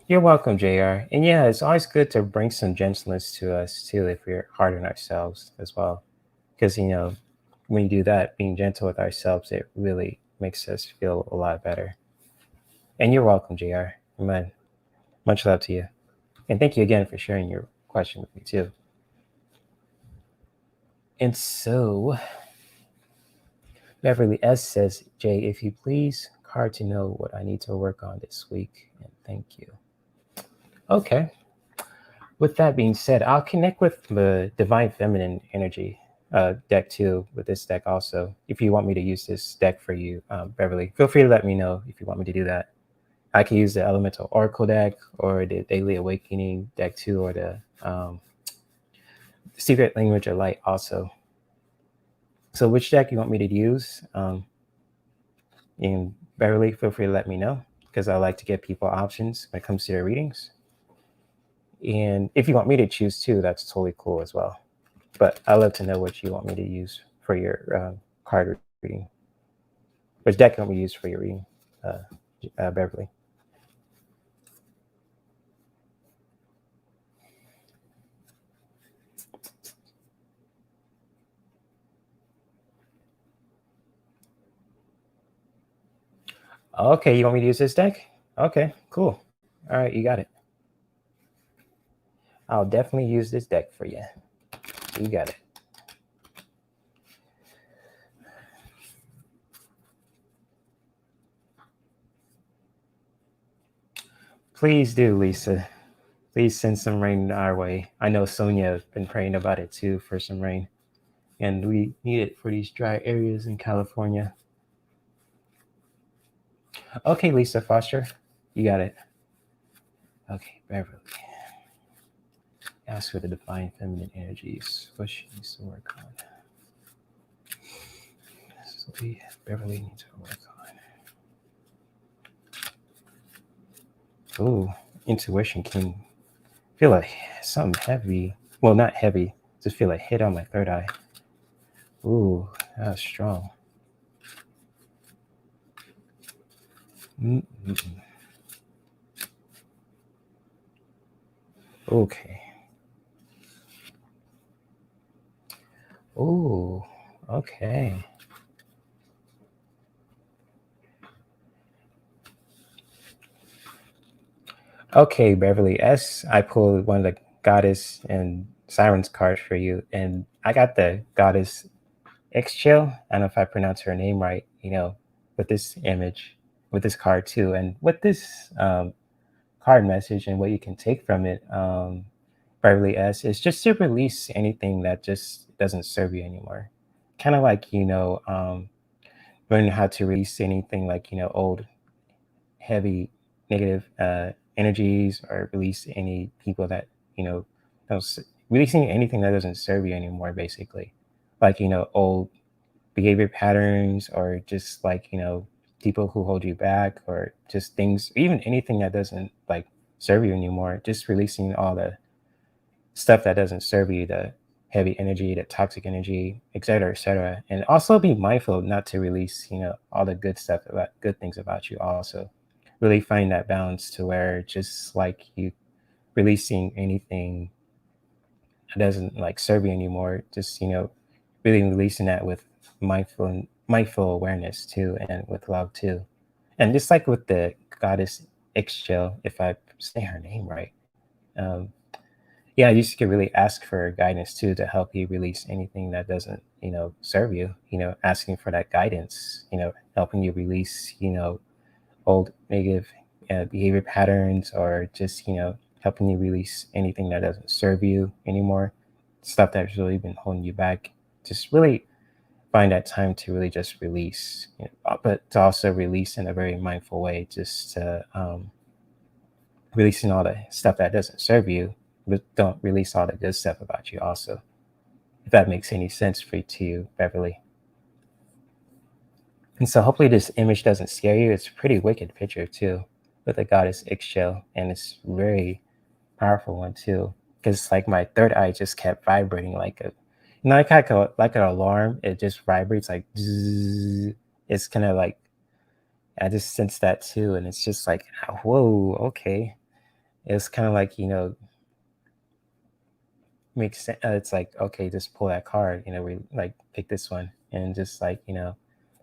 You're welcome, JR. And yeah, it's always good to bring some gentleness to us too if we're hard on ourselves as well. Because, when you do that, being gentle with ourselves, it really makes us feel a lot better. And you're welcome, JR. Man, much love to you. And thank you again for sharing your question with me too. And so, Beverly S says, Jay, if you please, card to know what I need to work on this week. And thank you. Okay. With that being said, I'll connect with the Divine Feminine Energy deck too, with this deck also. If you want me to use this deck for you, Beverly, feel free to let me know if you want me to do that. I can use the Elemental Oracle deck, or the Daily Awakening deck too, or the Secret Language of Light also. So which deck you want me to use? And Beverly, feel free to let me know, because I like to give people options when it comes to their readings. And if you want me to choose too, that's totally cool as well. But I'd love to know what you want me to use for your card reading. Which deck you want me to use for your reading, Beverly? Okay, you want me to use this deck? Okay, cool. All right, you got it. I'll definitely use this deck for you. You got it. Please do, Lisa. Please send some rain our way. I know Sonia has been praying about it too, for some rain. And we need it for these dry areas in California. Okay, Lisa Foster, you got it. Okay, Beverly. Ask for the Divine Feminine Energies. What she needs to work on. So Beverly needs to work on. Ooh, intuition can feel like something heavy. Well, not heavy. Just feel like hit on my third eye. Ooh, that's strong. Mm-mm. Okay. Ooh, okay. Okay, Beverly S. I pulled one of the Goddess and Sirens cards for you, and I got the Goddess Exchill. I don't know if I pronounced her name right, with this image, with this card too. And with this card message and what you can take from it, Beverly S, is just to release anything that just doesn't serve you anymore. Kind of like, learning how to release anything like, old, heavy, negative energies, or release any people that, don't, releasing anything that doesn't serve you anymore, basically. Like, old behavior patterns, or just like, people who hold you back, or just things, even anything that doesn't like serve you anymore. Just releasing all the stuff that doesn't serve you, the heavy energy, the toxic energy, et cetera, et cetera. And also be mindful not to release, all the good stuff about good things about you also. Really find that balance to where just like you releasing anything that doesn't like serve you anymore, just, really releasing that with mindful awareness too, and with love too. And just like with the goddess Ixchel, if I say her name right, um, yeah, you just could really ask for guidance too to help you release anything that doesn't, serve you. Asking for that guidance, helping you release, old negative behavior patterns, or just, helping you release anything that doesn't serve you anymore, stuff that's really been holding you back. Just really find that time to really just release, but to also release in a very mindful way, just to releasing all the stuff that doesn't serve you, but don't release all the good stuff about you also. If that makes any sense for you to Beverly. And so hopefully this image doesn't scare you. It's a pretty wicked picture too, with the goddess Ixchel, and it's very powerful one too. Because like my third eye just kept vibrating like like an alarm. It just vibrates like zzz. It's kind of like I just sense that too, and it's just like whoa, okay. It's kind of like makes sense. It's like, okay, just pull that card, we like pick this one, and just like,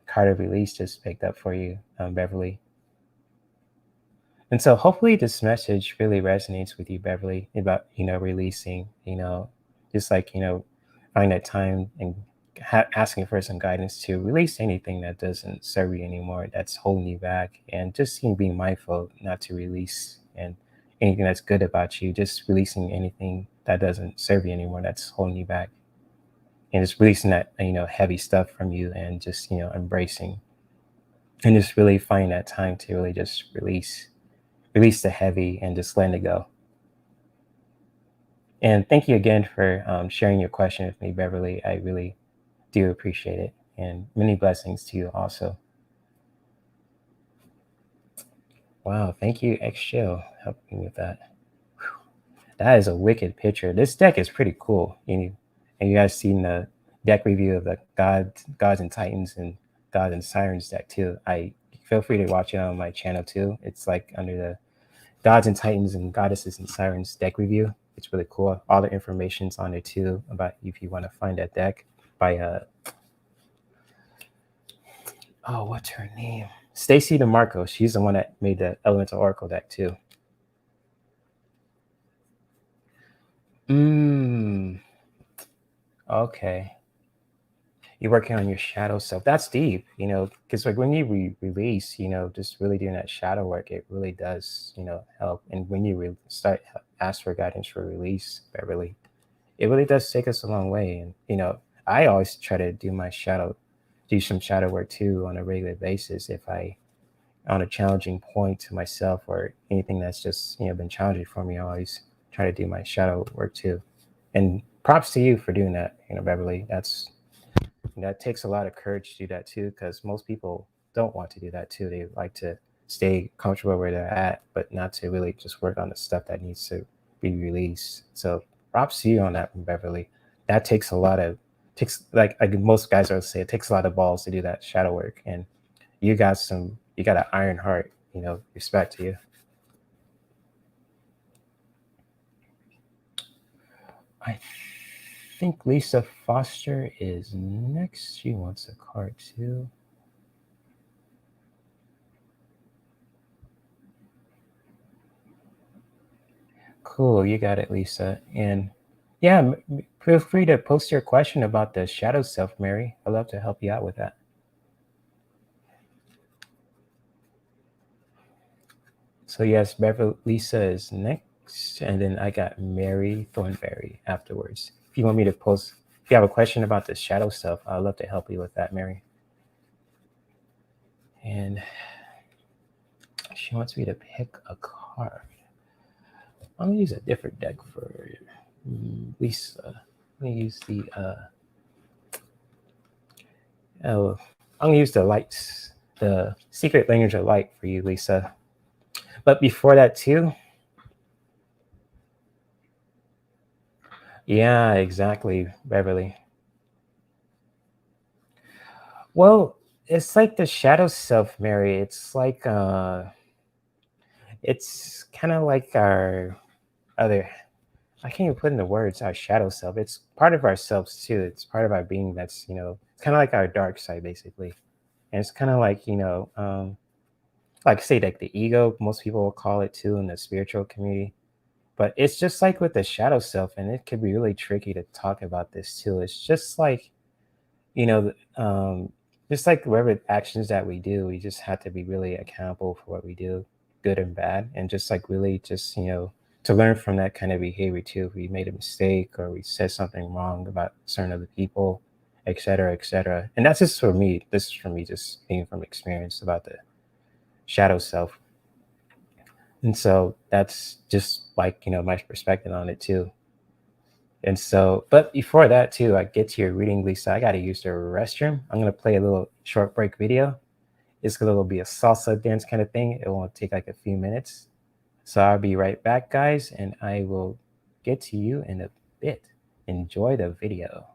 card of release just picked up for you, Beverly. And so hopefully this message really resonates with you, Beverly, about, releasing, just like, find that time and asking for some guidance to release anything that doesn't serve you anymore, that's holding you back, and just, being mindful not to release and anything that's good about you, just releasing anything that doesn't serve you anymore, that's holding you back, and just releasing that, heavy stuff from you, and just, embracing, and just really find that time to really just release the heavy and just letting it go. And thank you again for sharing your question with me, Beverly. I really do appreciate it, and many blessings to you also. Wow, thank you, X-Chill, helping me with that. That is a wicked picture. This deck is pretty cool. And you guys seen the deck review of the Gods and Titans and Gods and Sirens deck too. I feel free to watch it on my channel too. It's like under the Gods and Titans and Goddesses and Sirens deck review. It's really cool. All the information's on there too about if you want to find that deck by what's her name? Stacy DeMarco. She's the one that made the Elemental Oracle deck too. Okay. You're working on your shadow self. That's deep, because like when you release, just really doing that shadow work, it really does, help. And when you start ask for guidance for release, Beverly, it really does take us a long way. And I always try to do some shadow work too on a regular basis. If I on a challenging point to myself, or anything that's just been challenging for me, I always try to do my shadow work too. And props to you for doing that, Beverly. That takes a lot of courage to do that too, because most people don't want to do that too. They like to stay comfortable where they're at, but not to really just work on the stuff that needs to be released. So props to you on that, Beverly. That takes like most guys will say, it takes a lot of balls to do that shadow work, and you got an iron heart. Respect to you. I think Lisa Foster is next. She wants a card too. Cool, you got it, Lisa. And yeah, feel free to post your question about the shadow self, Mary. I'd love to help you out with that. So yes, Beverly Lisa is next, and then I got Mary Thornberry afterwards. If you want me to post, if you have a question about the shadow self, I'd love to help you with that, Mary. And she wants me to pick a card. I'm gonna use a different deck for Lisa. I'm gonna use the I'm gonna use the the secret language of light for you, Lisa. But before that too, yeah, exactly, Beverly. Well, it's like the shadow self, Mary. It's kind of like our other, I can't even put into words, our shadow self. It's part of ourselves too. It's part of our being that's, it's kind of like our dark side, basically. And it's kind of like, like say like the ego, most people will call it too in the spiritual community. But it's just like with the shadow self, and it could be really tricky to talk about this too. It's just like, you know, just like whatever actions that we do, we just have to be really accountable for what we do, good and bad, and just like really just, to learn from that kind of behavior too. If we made a mistake or we said something wrong about certain other people, et cetera, et cetera. And that's just for me. This is for me just being from experience about the shadow self. And so that's just like, my perspective on it too. And so, but before that too, I get to your reading, Lisa, I got to use the restroom. I'm going to play a little short break video. It's going to be a salsa dance kind of thing. It won't take like a few minutes. So I'll be right back, guys, and I will get to you in a bit. Enjoy the video.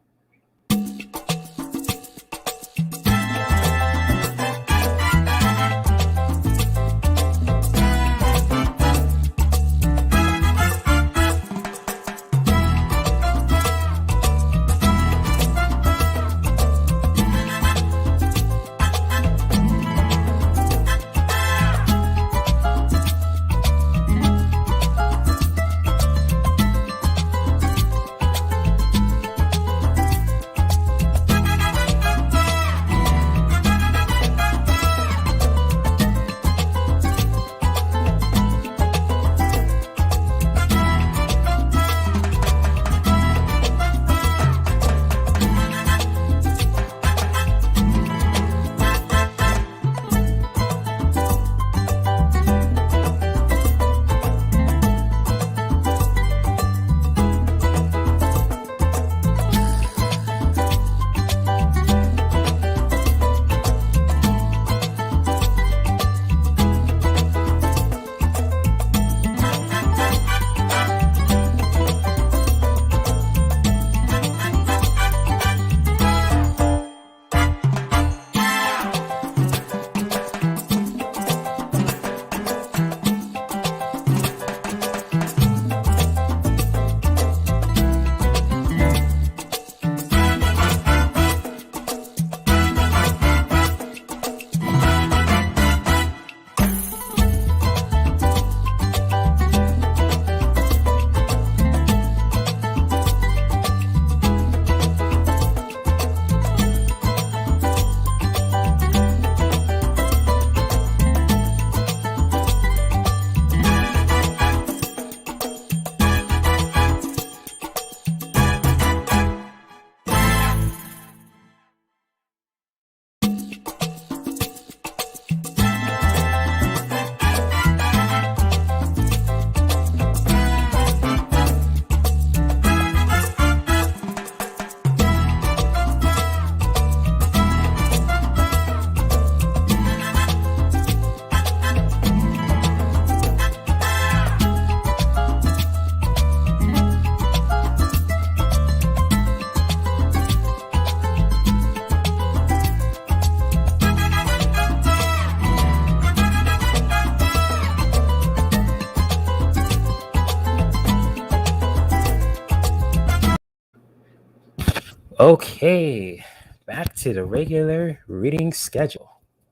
Okay, back to the regular reading schedule.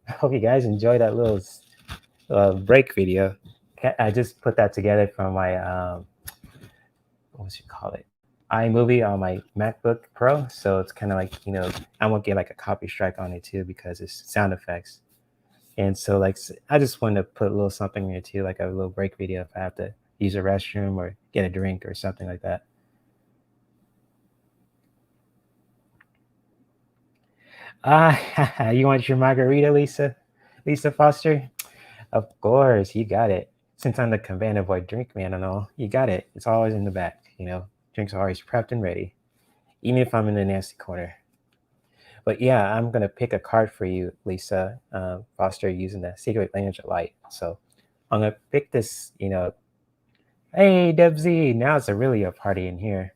I hope you guys enjoyed that little break video. I just put that together from my, what you call it? iMovie on my MacBook Pro. So it's kind of like, I won't get like a copy strike on it too because it's sound effects. And so like, I just wanted to put a little something in there too, like a little break video if I have to use a restroom or get a drink or something like that. You want your margarita, Lisa? Lisa Foster? Of course, you got it. Since I'm the Cabana Boy drink man and all, you got it. It's always in the back, Drinks are always prepped and ready, even if I'm in the nasty corner. But yeah, I'm gonna pick a card for you, Lisa Foster, using the Secret Language of Light. So I'm gonna pick this. Hey Deb Z, now it's really a party in here.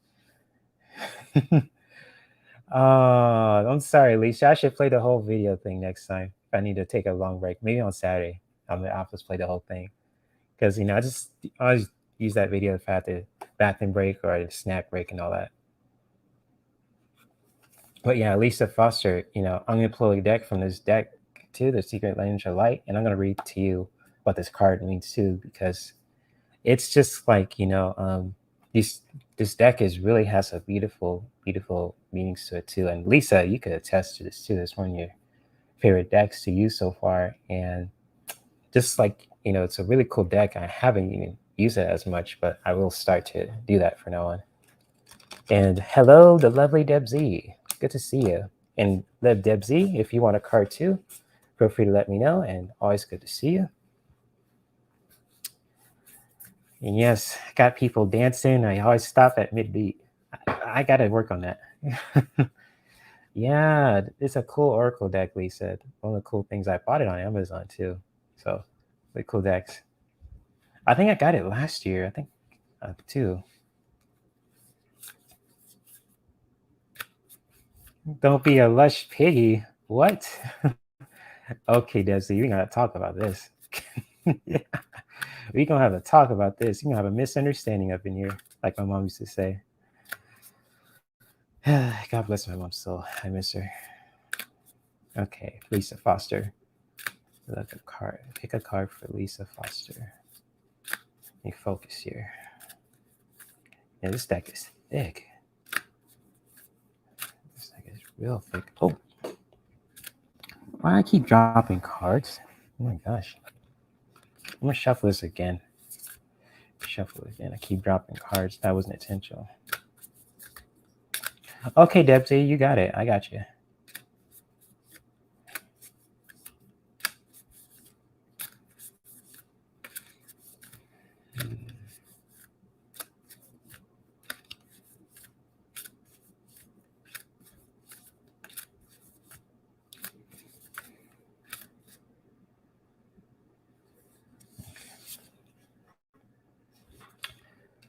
I'm sorry, Lisa. I should play the whole video thing next time. I need to take a long break. Maybe on Saturday. I'll just play the whole thing because I always use that video if I have to bathroom break or a snack break and all that. But yeah, Lisa Foster, I'm going to pull a deck from this deck too, the Secret Language of Light, and I'm going to read to you what this card means too, because it's just like, this deck really has a beautiful, beautiful meanings to it too. And Lisa, you could attest to this too. It's one of your favorite decks to use so far. And just like, it's a really cool deck. I haven't even used it as much, but I will start to do that from now on. And hello, the lovely Deb Z. Good to see you. And Deb Z, if you want a card too, feel free to let me know. And always good to see you. And yes, got people dancing. I always stop at midbeat. I got to work on that. Yeah, it's a cool Oracle deck, Lee said. One of the cool things, I bought it on Amazon too. So, really cool decks. I think I got it last year. I think too. Don't be a lush piggy. What? Okay, Desi, we gotta talk about this. Yeah. We gonna have to talk about this. You're gonna have a misunderstanding up in here, like my mom used to say. God bless my mom's soul. I miss her. Okay, Lisa Foster. Look a card. Pick a card for Lisa Foster. Let me focus here. Yeah, this deck is thick. This deck is real thick. Oh, why I keep dropping cards? Oh my gosh. I'm gonna shuffle this again. I keep dropping cards. That wasn't intentional. Okay, Debsy, you got it. I got you.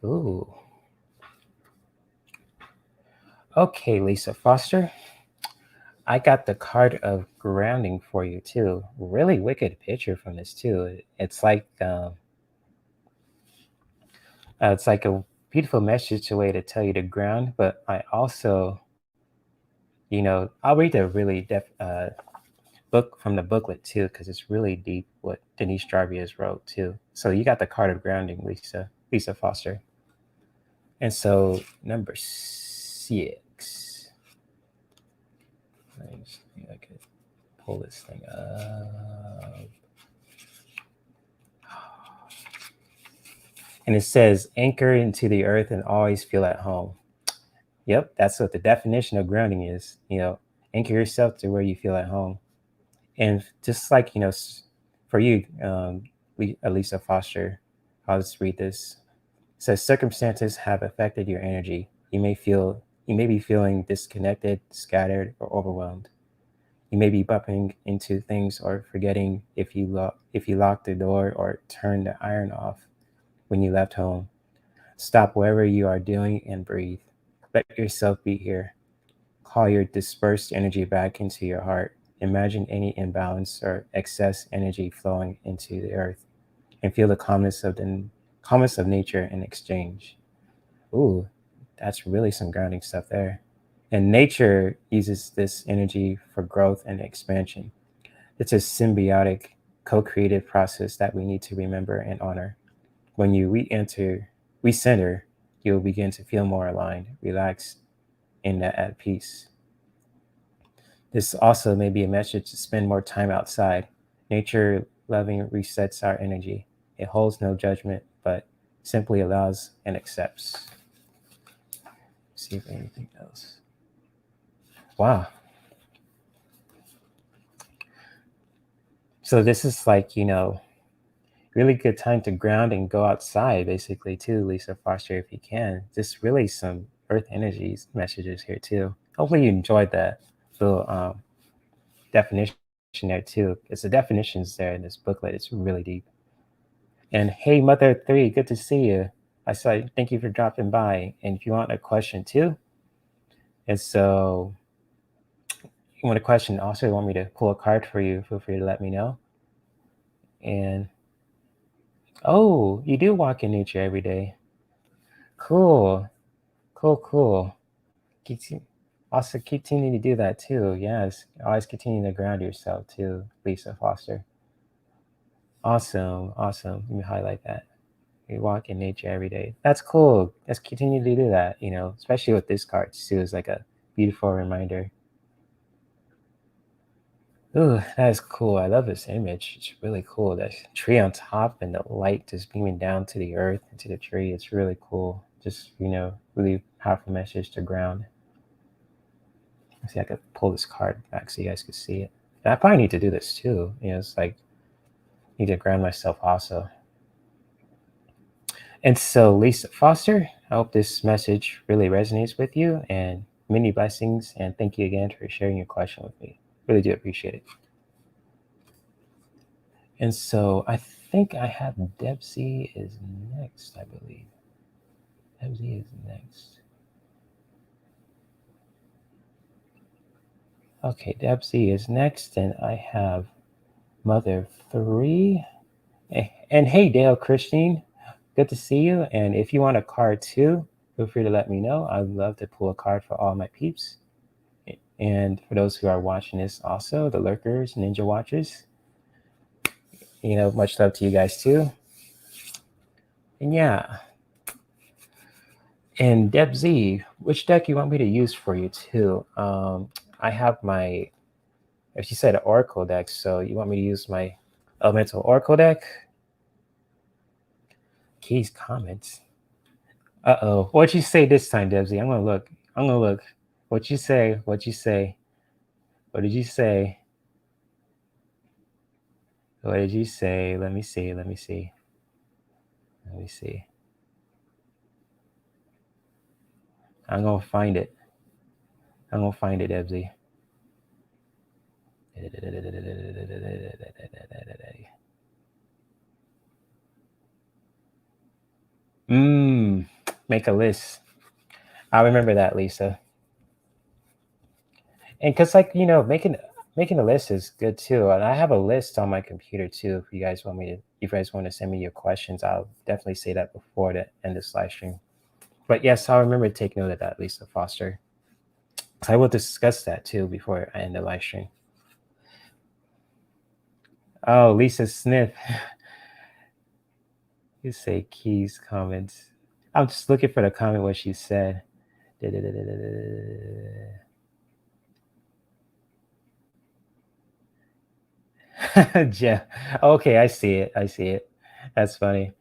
Ooh. Okay, Lisa Foster. I got the card of grounding for you too. Really wicked picture from this too. It's like a beautiful message, a way to tell you to ground. But I also, I'll read the really book from the booklet too, because it's really deep what Denise Jarvis wrote too. So you got the card of grounding, Lisa Foster. And so number 6. I could pull this thing up. And it says, anchor into the earth and always feel at home. Yep, that's what the definition of grounding is. Anchor yourself to where you feel at home. And just like, for you, Lisa Foster, I'll just read this. It says, circumstances have affected your energy. You may be feeling disconnected, scattered, or overwhelmed. You may be bumping into things or forgetting if you locked the door or turned the iron off when you left home. Stop wherever you are doing and breathe. Let yourself be here. Call your dispersed energy back into your heart. Imagine any imbalance or excess energy flowing into the earth, and feel the calmness of nature in exchange. Ooh, that's really some grounding stuff there. And nature uses this energy for growth and expansion. It's a symbiotic, co-creative process that we need to remember and honor. When you recenter, you'll begin to feel more aligned, relaxed, and at peace. This also may be a message to spend more time outside. Nature loving resets our energy. It holds no judgment, but simply allows and accepts. Let's see if anything else. Wow. So this is like, really good time to ground and go outside, basically, too, Lisa Foster, if you can. Just really some earth energies messages here, too. Hopefully you enjoyed that. little definition there too. It's the definitions there in this booklet. It's really deep. And hey, Mother 3, good to see you. I saw. Thank you for dropping by. And if you want a question too, and so you want a question, also you want me to pull a card for you, feel free to let me know. And oh, you do walk in nature every day. Cool, cool. Also continue to do that too. Yes, always continue to ground yourself too, Lisa Foster. Awesome. Let me highlight that. You walk in nature every day. That's cool. Let's continue to do that, especially with this card too. It's like a beautiful reminder. Ooh, that is cool. I love this image. It's really cool. That tree on top and the light just beaming down to the earth and to the tree. It's really cool. Just, really powerful message to ground. Let's see, I could pull this card back so you guys can see it. I probably need to do this too. It's like, I need to ground myself also. And so, Lisa Foster, I hope this message really resonates with you, and many blessings. And thank you again for sharing your question with me. Really do appreciate it. And so I think I have Debsy is next, I believe. Debsy is next. Okay, Debsy is next, and I have Mother 3. And hey, Dale Christine, good to see you. And if you want a card too, feel free to let me know. I'd love to pull a card for all my peeps. And for those who are watching this also, the lurkers, ninja watchers, much love to you guys too. And yeah. And Deb Z, which deck you want me to use for you too? I have if you said Oracle deck, so you want me to use my Elemental Oracle deck? Keys comments. Uh-oh. What'd you say this time, Deb Z? I'm gonna look. What'd you say? What did you say? What did you say? Let me see. I'm gonna find it. Ebzy. Make a list. I remember that, Lisa. And because, making a list is good too. And I have a list on my computer too. If you guys want to send me your questions, I'll definitely say that before the end of this live stream. But yes, I'll remember to take note of that, Lisa Foster. I will discuss that too before I end the live stream. Oh, Lisa Smith. You say keys comments. I'm just looking for the comment what she said. Yeah. Okay, I see it. That's funny.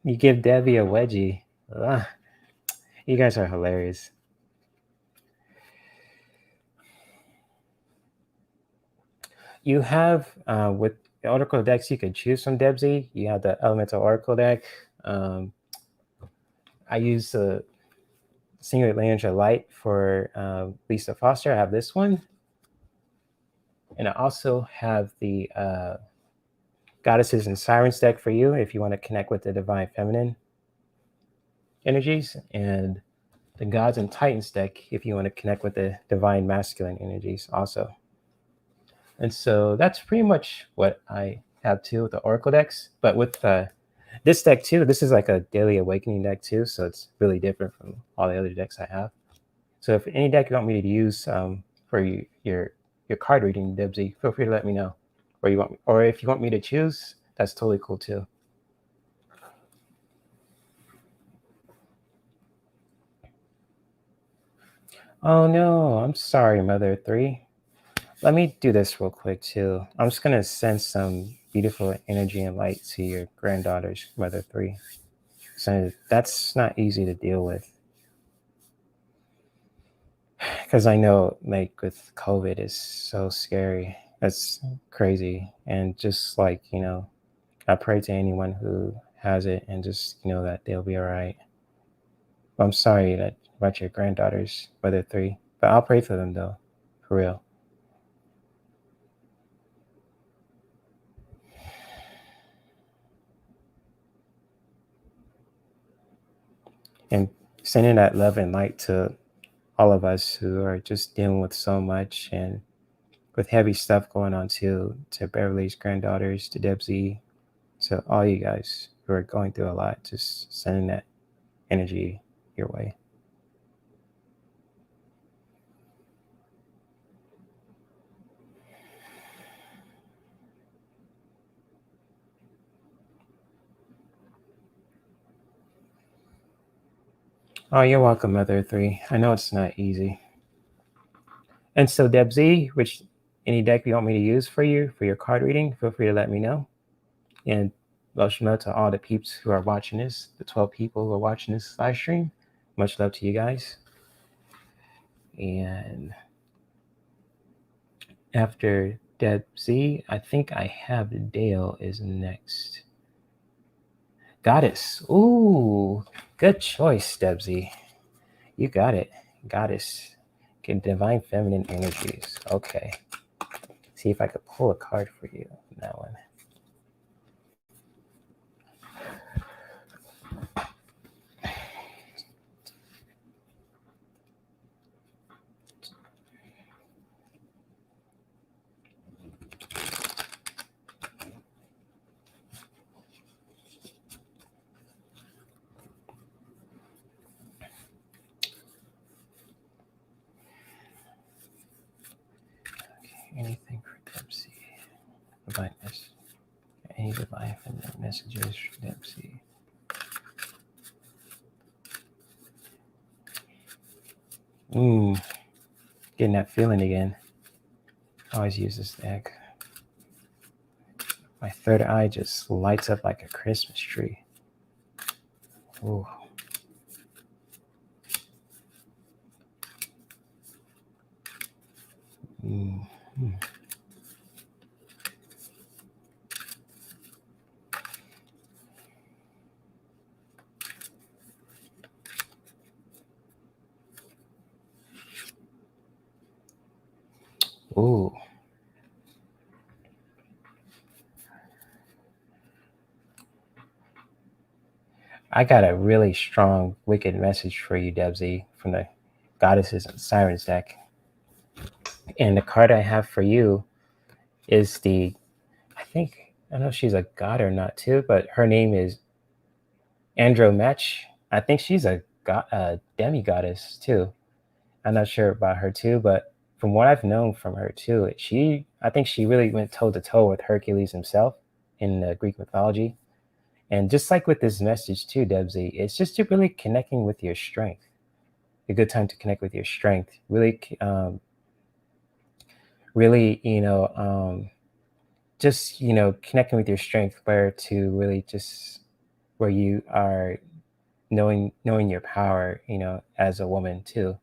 You give Debbie a wedgie. Ugh. You guys are hilarious. You have with the Oracle decks you can choose from, Debsy. You have the Elemental Oracle deck. I use the Singular Lineage of Light for Lisa Foster. I have this one. And I also have the Goddesses and Sirens deck for you if you want to connect with the Divine Feminine energies, and the Gods and Titans deck if you want to connect with the Divine Masculine energies also. And so that's pretty much what I have too with the Oracle decks. But with this deck too, this is like a Daily Awakening deck too, so it's really different from all the other decks I have. So if any deck you want me to use for your card reading, Dibsy, feel free to let me know. Or if you want me to choose, that's totally cool too. Oh no, I'm sorry, Mother 3. Let me do this real quick too. I'm just gonna send some beautiful energy and light to your granddaughter's Mother 3. So that's not easy to deal with. Because I know, like, with COVID is so scary. That's crazy. And just like, I pray to anyone who has it and just that they'll be all right. I'm sorry that about your granddaughters, Mother 3. But I'll pray for them though, for real. And sending that love and light to all of us who are just dealing with so much and with heavy stuff going on too, to Beverly's granddaughters, to Debsy, to all you guys who are going through a lot, just sending that energy your way. Oh, you're welcome, Mother 3. I know it's not easy. And so, Debsy, which any deck you want me to use for you for your card reading, feel free to let me know. And much love to all the peeps who are watching this, the 12 people who are watching this live stream. Much love to you guys. And after Debsy, I think I have Dale is next. Goddess. Ooh, good choice, Debsy. You got it. Goddess. Get divine feminine energies. Okay. See if I could pull a card for you on that one. Anything for Debsy? Divine message. Any divine feminine messages for Debsy? Getting that feeling again. I always use this deck. My third eye just lights up like a Christmas tree. Ooh. Mm-hmm. Ooh. I got a really strong wicked message for you, Debsy, from the Goddesses and Sirens deck. And the card I have for you is I don't know if she's a god or not too, but her name is Andromech. I think she's a demi-goddess too. I'm not sure about her too, but from what I've known from her too, I think she really went toe to toe with Hercules himself in the Greek mythology. And just like with this message too, Debsy, it's just to really connecting with your strength. A good time to connect with your strength. Really, just connecting with your strength, where you are knowing your power, as a woman too.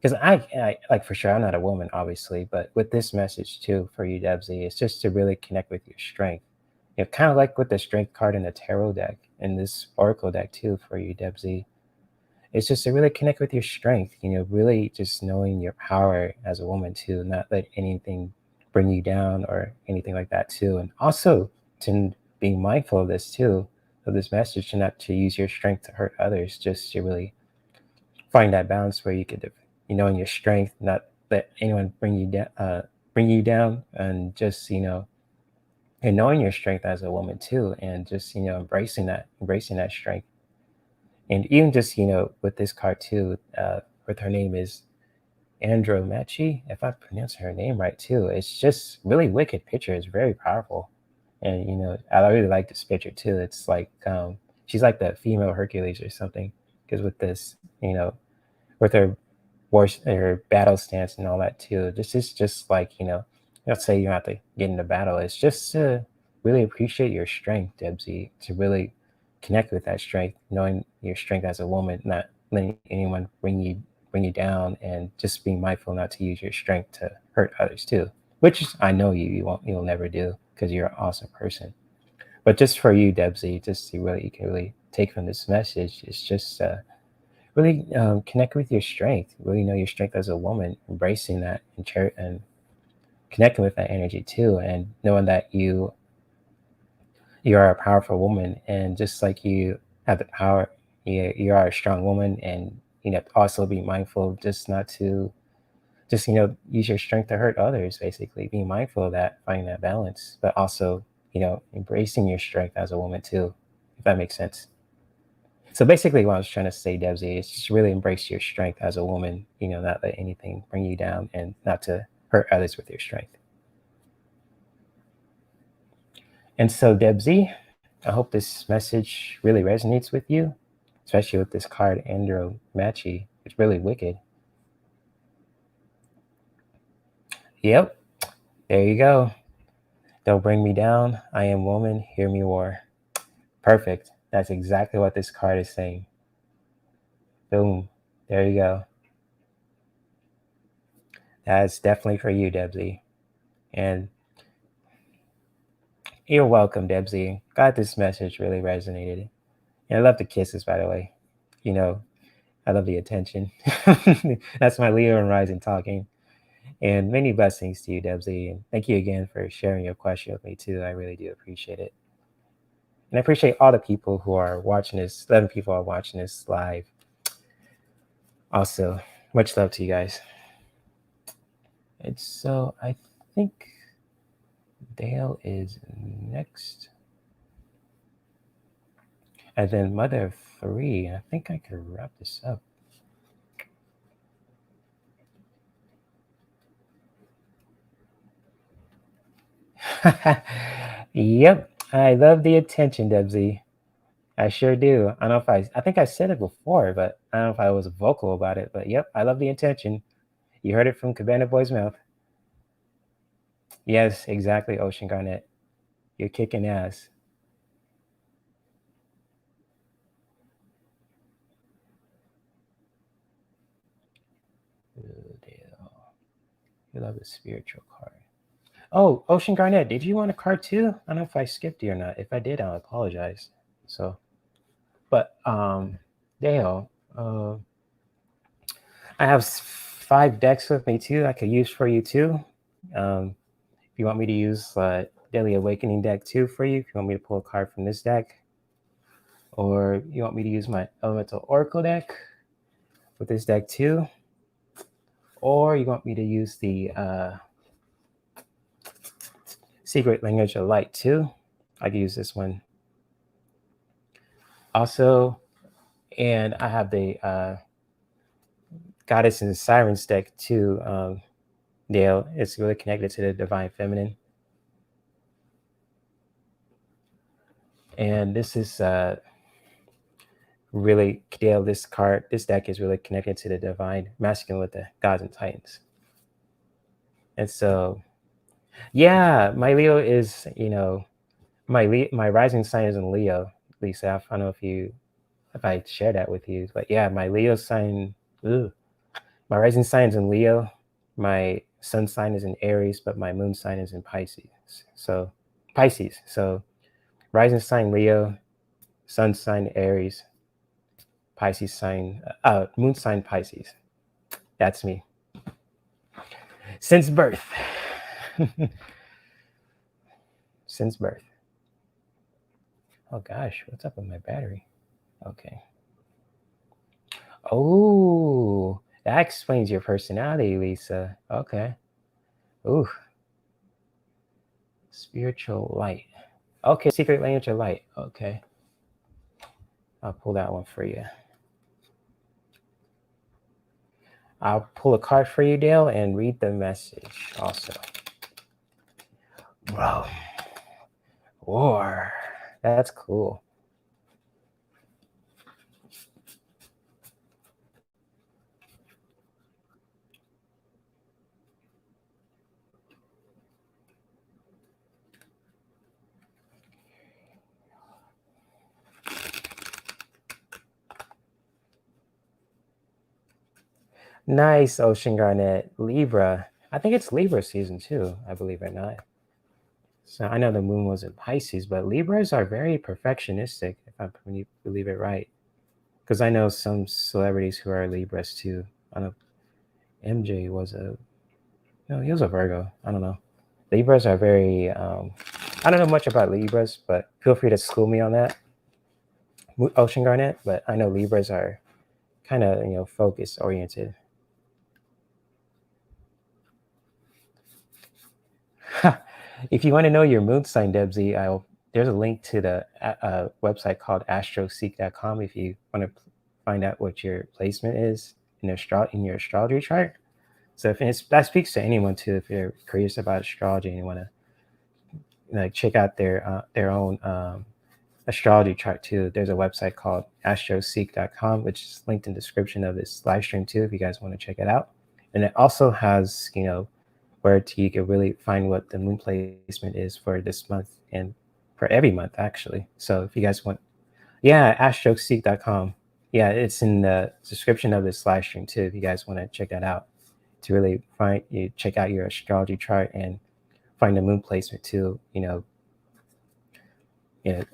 Because I like, for sure, I'm not a woman, obviously, but with this message too for you, Debsy, it's just to really connect with your strength. Kind of like with the strength card in the tarot deck and this oracle deck too for you, Debsy. It's just to really connect with your strength, really just knowing your power as a woman too, not let anything bring you down or anything like that too. And also to being mindful of this too, of this message, to not to use your strength to hurt others, just to really find that balance where you could, in your strength, not let anyone bring you down, and just, and knowing your strength as a woman too, and just, embracing that strength. And even just, with this card too, with her name is Andromechi, if I pronounce her name right too. It's just really wicked picture. It's very powerful. And, I really like this picture too. It's like, she's like the female Hercules or something. Because with this, with her battle stance and all that too, this is just like, let's say you have to get into battle. It's just to really appreciate your strength, Debsy, to really connect with that strength, knowing your strength as a woman, not letting anyone bring you down, and just being mindful not to use your strength to hurt others too, which I know you'll never do, because you're an awesome person. But just for you, Debsy, just you can really take from this message, it's just really connect with your strength. Really know your strength as a woman, embracing that and connecting with that energy too, and knowing that you are a powerful woman, and just like you have the power, you are a strong woman, and also be mindful just not to just use your strength to hurt others. Basically, being mindful of that, finding that balance, but also embracing your strength as a woman too, if that makes sense. So basically, what I was trying to say, Debsy, is just really embrace your strength as a woman. Not let anything bring you down, and not to hurt others with your strength. And so, Debsy, I hope this message really resonates with you, especially with this card, Andromachi. It's really wicked. Yep, there you go. Don't bring me down. I am woman. Hear me war. Perfect. That's exactly what this card is saying. Boom. There you go. That's definitely for you, Debsy. And you're welcome, Debsy. Glad this message really resonated. And I love the kisses, by the way. I love the attention. That's my Leo and Rising talking. And many blessings to you, Debsy. And thank you again for sharing your question with me, too. I really do appreciate it. And I appreciate all the people who are watching this. 11 people are watching this live. Also, much love to you guys. And so I think Dale is next. And then Mother of Three. I think I could wrap this up. Yep. I love the attention, Debsy. I sure do. I don't know if I think I said it before, but I don't know if I was vocal about it. But yep, I love the attention. You heard it from Cabana Boy's mouth. Yes, exactly, Ocean Garnet. You're kicking ass. Ooh, deal. You love the spiritual card. Oh, Ocean Garnet, did you want a card too? I don't know if I skipped you or not. If I did, I'll apologize. So, but Dale, I have 5 decks with me too. I could use for you too. If you want me to use Daily Awakening deck too for you, if you want me to pull a card from this deck, or you want me to use my Elemental Oracle deck with this deck too, or you want me to use the Secret Language of Light too, I can use this one. Also, and I have the Goddess and Sirens deck too, Dale. It's really connected to the Divine Feminine. And this is really, Dale, this deck is really connected to the Divine Masculine with the Gods and Titans. And so, yeah, my Leo is, my rising sign is in Leo, Lisa. I don't know if I share that with you, but yeah, my Leo sign, my rising sign is in Leo. My sun sign is in Aries, but my moon sign is in Pisces. So rising sign Leo, sun sign Aries, Pisces sign, moon sign Pisces. That's me. Since birth. Since birth. Oh gosh, what's up with my battery? Okay. Oh, that explains your personality, Lisa. Okay. Ooh. Spiritual light. Okay, Secret Language of Light. Okay. I'll pull that one for you. I'll pull a card for you, Dale, and read the message also. Bro. War. That's cool. Nice, Ocean Garnet. Libra. I think it's Libra season too, I believe it or not. So I know the moon was in Pisces, but Libras are very perfectionistic, if I believe it right. because I know some celebrities who are Libras too. I know MJ was no, he was a Virgo. I don't know. Libras are very. I don't know much about Libras, but feel free to school me on that, Ocean Garnet. But I know Libras are kind of focus oriented. If you want to know your moon sign, Debsy, there's a link to the website called astroseek.com if you want to find out what your placement is in your astrology chart. So that speaks to anyone too, if you're curious about astrology and you want to check out their own astrology chart too. There's a website called astroseek.com, which is linked in the description of this live stream too, if you guys want to check it out. And it also has where you can really find what the moon placement is for this month and for every month actually. So if you guys want, yeah, astroseek.com. Yeah, it's in the description of this live stream too, if you guys want to check that out, to really check out your astrology chart and find the moon placement too,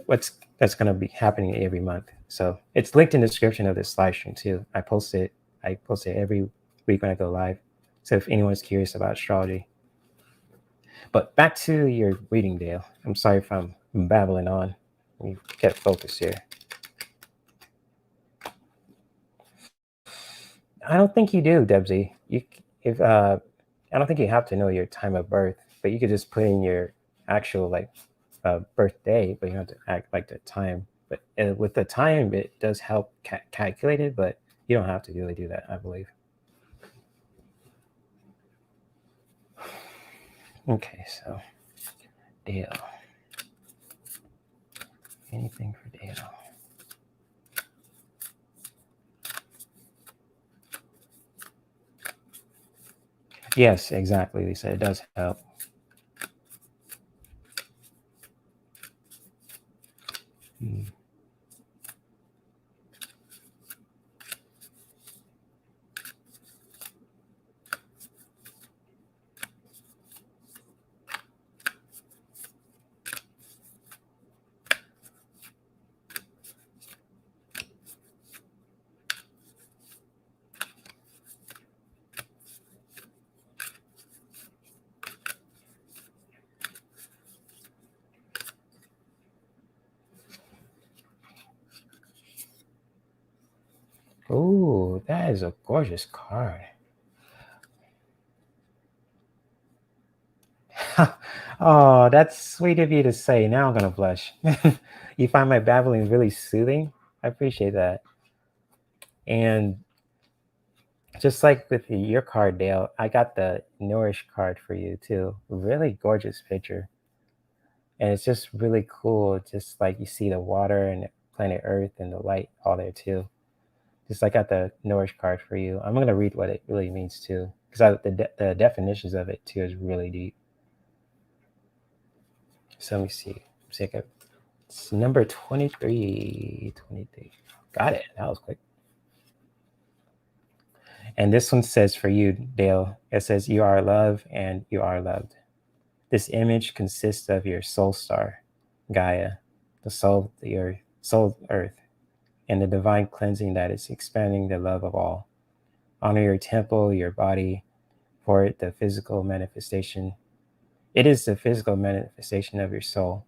what's that's going to be happening every month. So it's linked in the description of this live stream too. I post it every week when I go live. So if anyone's curious about astrology. But back to your reading, Dale. I'm sorry if I'm babbling on. You get focused here. I don't think you do, Debsy. I don't think you have to know your time of birth, but you could just put in your actual birthday, but you don't have to act like the time. But with the time, it does help calculate it, but you don't have to really do that, I believe. Okay, so Dale. Anything for Dale? Yes, exactly, Lisa. It does help. Oh, that is a gorgeous card. Oh, that's sweet of you to say. Now I'm gonna blush. You find my babbling really soothing. I appreciate that. And just like with your card, Dale, I got the Nourish card for you too. Really gorgeous picture. And it's just really cool. Just like you see the water and planet Earth and the light all there too. Just like I got the Nourish card for you. I'm gonna read what it really means too, because the definitions of it too is really deep. So let me see. It's number 23. 23. Got it. That was quick. And this one says for you, Dale, it says, you are love and you are loved. This image consists of your soul star, Gaia, the soul, your soul earth, and the divine cleansing that is expanding the love of all. Honor your temple, your body, for the physical manifestation. It is the physical manifestation of your soul.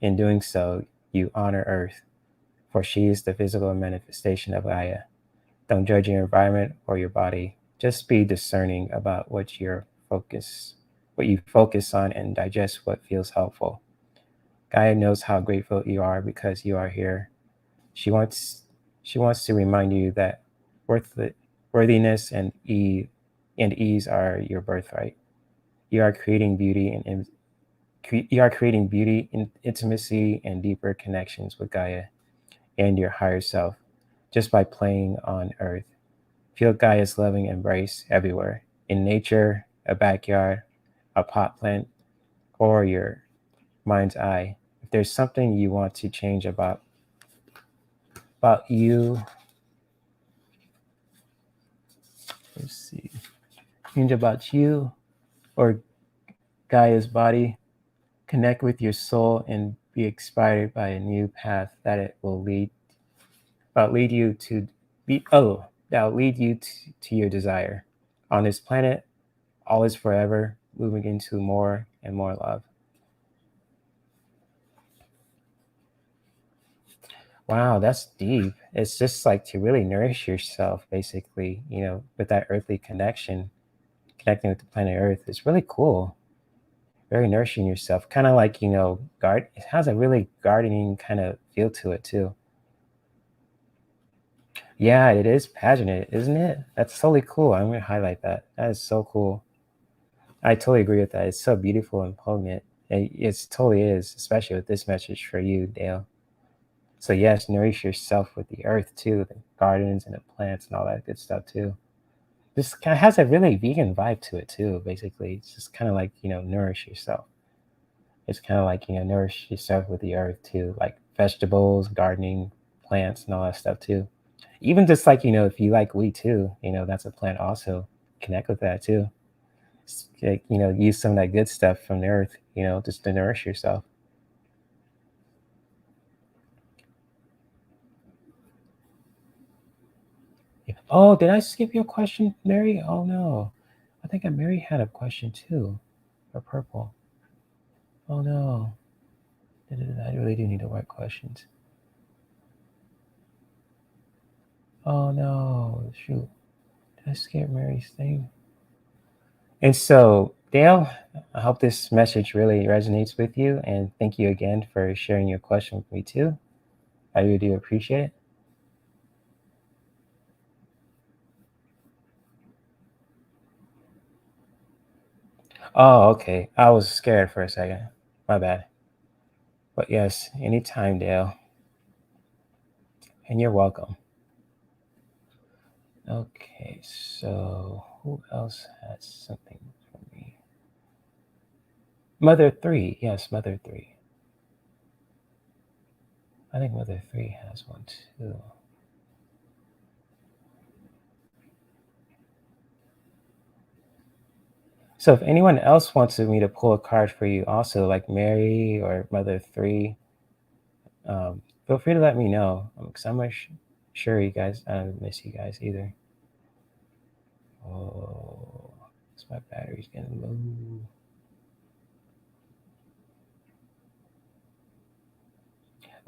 In doing so, you honor Earth, for she is the physical manifestation of Gaia. Don't judge your environment or your body. Just be discerning about what you focus on, and digest what feels helpful. Gaia knows how grateful you are because you are here. She wants to remind you that worthiness and ease are your birthright. You are creating beauty intimacy, and deeper connections with Gaia and your higher self just by playing on Earth. Feel Gaia's loving embrace everywhere, in nature, a backyard, a pot plant, or your mind's eye. If there's something you want to change about you, let's see, change about you or Gaia's body, connect with your soul and be inspired by a new path that it will lead lead you to that'll lead you to your desire. On this planet, all is forever, moving into more and more love. Wow, that's deep. It's just like to really nourish yourself, basically, with that earthly connection, connecting with the planet Earth. It's really cool. Very nourishing yourself. Kind of like, it has a really gardening kind of feel to it too. Yeah, it is passionate, isn't it? That's totally cool. I'm going to highlight that. That is so cool. I totally agree with that. It's so beautiful and poignant. It totally is, especially with this message for you, Dale. So yes, nourish yourself with the earth too, the gardens and the plants and all that good stuff too. This kind of has a really vegan vibe to it too. Basically, it's just kind of like nourish yourself. It's kind of like nourish yourself with the earth too, like vegetables, gardening, plants, and all that stuff too. Even just like if you like wheat too, that's a plant also. Connect with that too. Like, use some of that good stuff from the earth, just to nourish yourself. Oh, did I skip your question, Mary? Oh no. I think Mary had a question too. For purple. Oh no. I really do need to write questions. Oh no. Shoot. Did I skip Mary's thing? And so, Dale, I hope this message really resonates with you. And thank you again for sharing your question with me too. I really do appreciate it. Oh, okay. I was scared for a second. My bad. But yes, anytime, Dale. And you're welcome. Okay, so who else has something for me? Mother 3. Yes, Mother 3. I think Mother 3 has one too. So if anyone else wants me to pull a card for you, also like Mary or Mother 3, feel free to let me know. Because I'm not sure you guys, I don't miss you guys either. Oh, my battery's gonna move.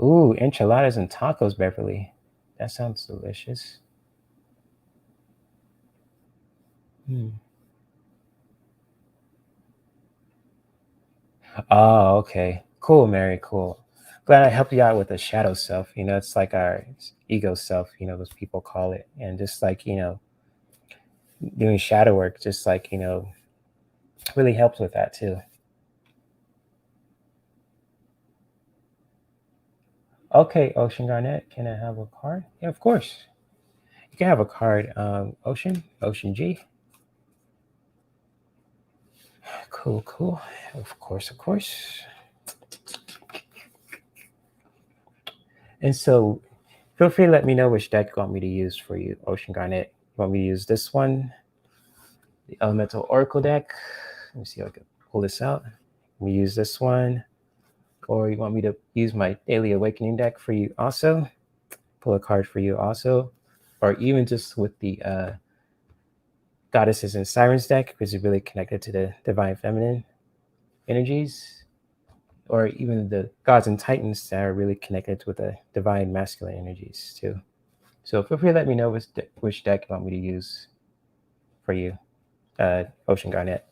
Ooh, enchiladas and tacos, Beverly. That sounds delicious. Hmm. Oh, okay. Cool, Mary. Cool. Glad I helped you out with the shadow self. It's like our ego self, those people call it. And just like, doing shadow work, just like, really helps with that too. Okay, Ocean Garnett, can I have a card? Yeah, of course. You can have a card, Ocean G. Cool, cool. Of course, of course. And so feel free to let me know which deck you want me to use for you, Ocean Garnet. You want me to use this one, the Elemental Oracle deck? Let me see if I can pull this out. Let me use this one. Or you want me to use my Daily Awakening deck for you also? Pull a card for you also. Or even just with the Goddesses and Sirens deck, because it's really connected to the Divine Feminine energies. Or even the Gods and Titans that are really connected with the Divine Masculine energies too. So feel free to let me know which deck you want me to use for you, Ocean Garnet.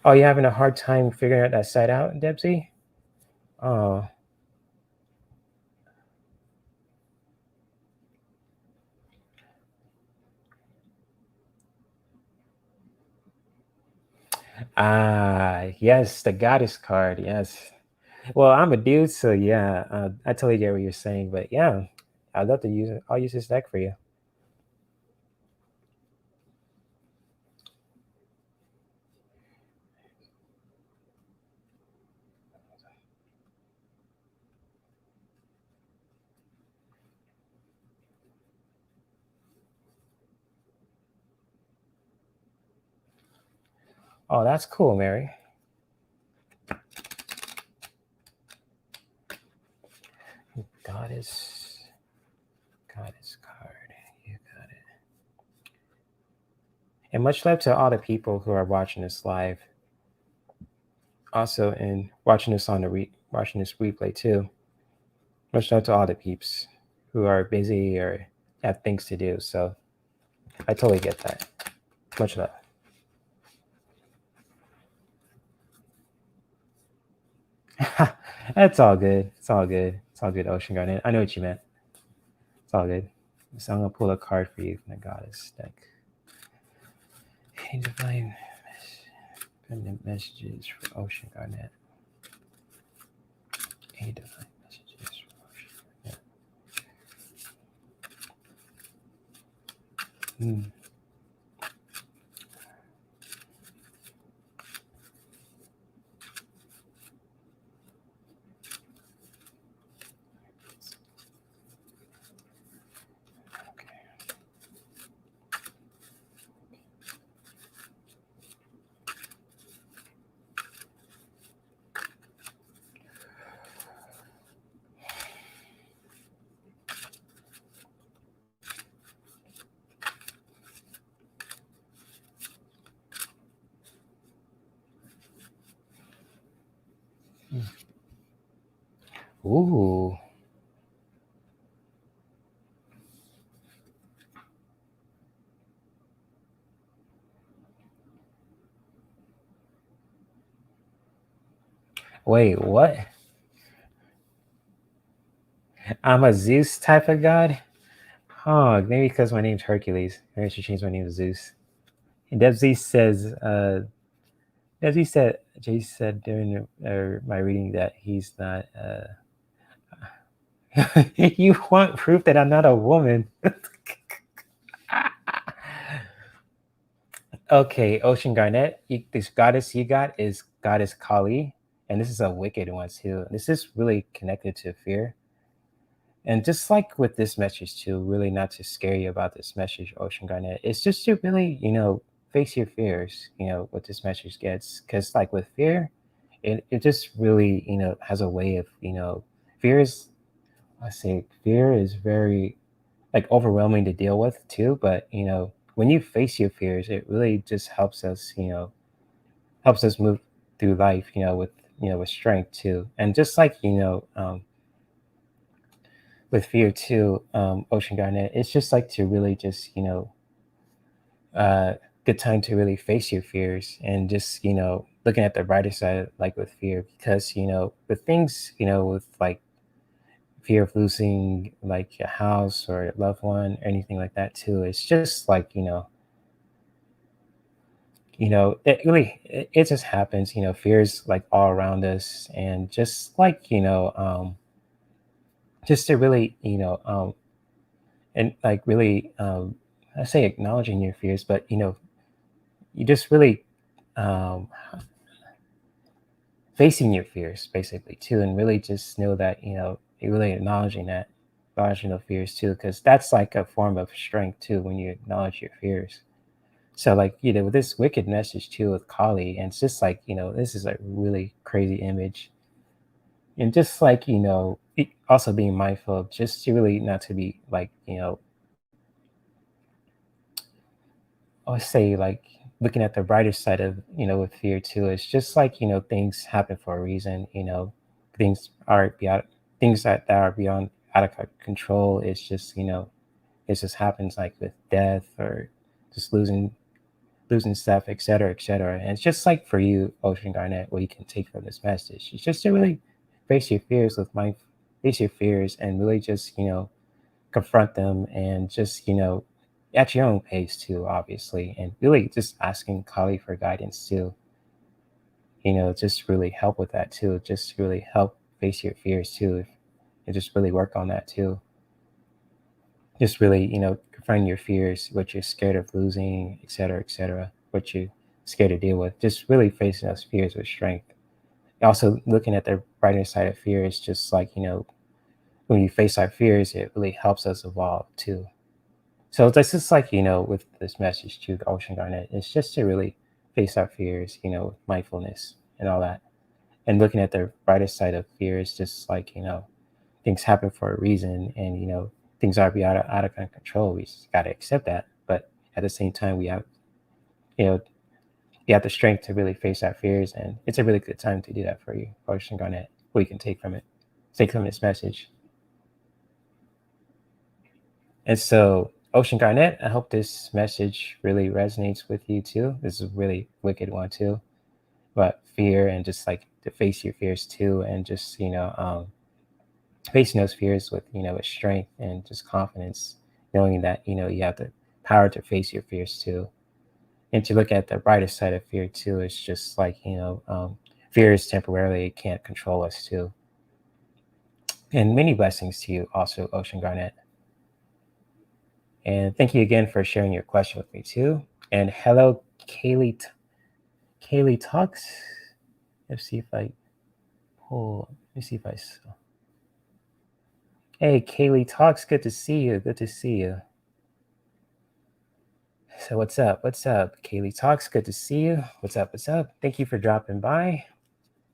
Oh, you having a hard time figuring out that side out, Debsy? Oh, yes, the Goddess card. Yes. Well, I'm a dude, so yeah, I totally get what you're saying. But yeah, I'd love to use it. I'll use this deck for you. Oh, that's cool, Mary. And much love to all the people who are watching this live, also, and watching this on the watching this replay too. Much love to all the peeps who are busy or have things to do. So I totally get that. Much love. It's all good. It's all good. It's all good, Ocean Garnet. I know what you meant. It's all good. So I'm gonna pull a card for you from the goddess deck. Hey, divine messages for Ocean Garnet. Hey, divine messages for Ocean Garnet. Ooh. Wait, what? I'm a Zeus type of god? Oh, maybe because my name's Hercules. Maybe I should change my name to Zeus. And Debsy says, Jay said during my reading that he's not. You want proof that I'm not a woman? Okay, Ocean Garnet, this goddess you got is Goddess Kali, and this is a wicked one too. This is really connected to fear. And just like with this message too, really not to scare you about this message, Ocean Garnet. It's just to really, face your fears, what this message gets. Because like with fear, it just really, has a way of, fear is, fear is very like overwhelming to deal with too. But, when you face your fears, it really just helps us move through life, with strength too. And just like, with fear too, Ocean Garnet, it's just like to really just uh, good time to really face your fears and just looking at the brighter side, like with fear, because with things with like fear of losing like a house or a loved one or anything like that too. It's just like it really it just happens. Fears like all around us, and just like just to really and like really I say acknowledging your fears, but you just really um facing your fears basically too, and really just know that you're really acknowledging those fears too, because that's like a form of strength too when you acknowledge your fears. So like with this wicked message too with Kali, and it's just like this is a really crazy image, and just like also being mindful of just to really not to be like I would say like looking at the brighter side of with fear too. It's just like things happen for a reason. Things are beyond that are beyond out of control. It's just it just happens like with death or just losing stuff, etc., etc. And it's just like for you, Ocean Garnet, what you can take from this message. It's just to really face your fears face your fears and really just confront them, and just at your own pace too, obviously, and really just asking Kali for guidance too, just really help with that too, just really help face your fears too, and just really work on that too. Just really confronting your fears, what you're scared of losing, etc., what you're scared to deal with, just really facing those fears with strength. Also looking at the brighter side of fear is just like when you face our fears, it really helps us evolve too. So this is like, with this message to the Ocean Garnet, it's just to really face our fears, with mindfulness and all that. And looking at the brighter side of fear is just like, things happen for a reason, and, things are out of control. We just got to accept that. But at the same time, we have you have the strength to really face our fears, and it's a really good time to do that for you, Ocean Garnet. What you can take from this message. And so, Ocean Garnet, I hope this message really resonates with you too. This is a really wicked one too, about fear and just like to face your fears too, and just facing those fears with with strength and just confidence, knowing that you have the power to face your fears too, and to look at the brighter side of fear too. It's just like fear is temporarily, it can't control us too. And many blessings to you also, Ocean Garnet. And thank you again for sharing your question with me too. And hello, Kaylee. Kaylee Talks. Let's see if I pull. Let me see if I saw. Hey, Kaylee Talks. Good to see you. Good to see you. So what's up? What's up? Kaylee Talks. Good to see you. What's up? What's up? Thank you for dropping by.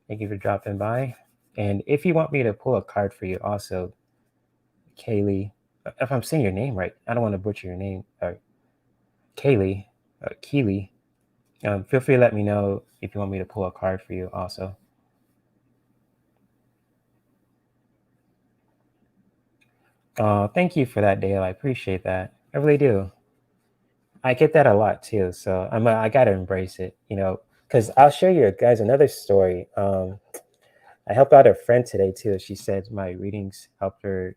Thank you for dropping by. And if you want me to pull a card for you, also, Kaylee, if I'm saying your name right, I don't want to butcher your name. Kaylee, Keely. Feel free to let me know if you want me to pull a card for you also. Thank you for that, Dale. I appreciate that. I really do. I get that a lot too. So I gotta embrace it, because I'll share you guys another story. I helped out a friend today too. She said my readings helped her,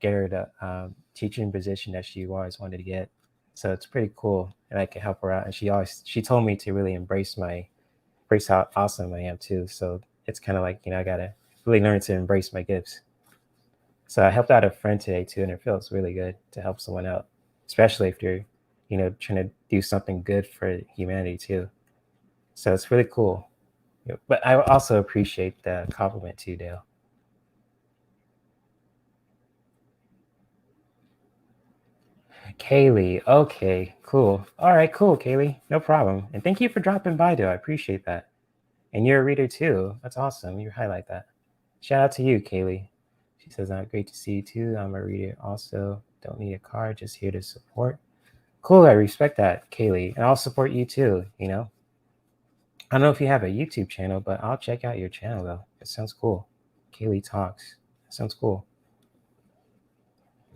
get her the teaching position that she always wanted to get. So it's pretty cool, and I can help her out. And she told me to really embrace how awesome I am too. So it's kind of like I gotta really learn to embrace my gifts. So I helped out a friend today too, and it feels really good to help someone out, especially if you're trying to do something good for humanity too. So it's really cool. But I also appreciate the compliment too, Dale. Kaylee. Okay, cool. All right, cool, Kaylee. No problem. And thank you for dropping by, Dale. I appreciate that. And you're a reader too. That's awesome. You highlight that. Shout out to you, Kaylee. She says, great to see you too. I'm a reader also. Don't need a card, just here to support. Cool. I respect that, Kaylee. And I'll support you too, I don't know if you have a YouTube channel, but I'll check out your channel though. It sounds cool. Kaylee Talks. That sounds cool.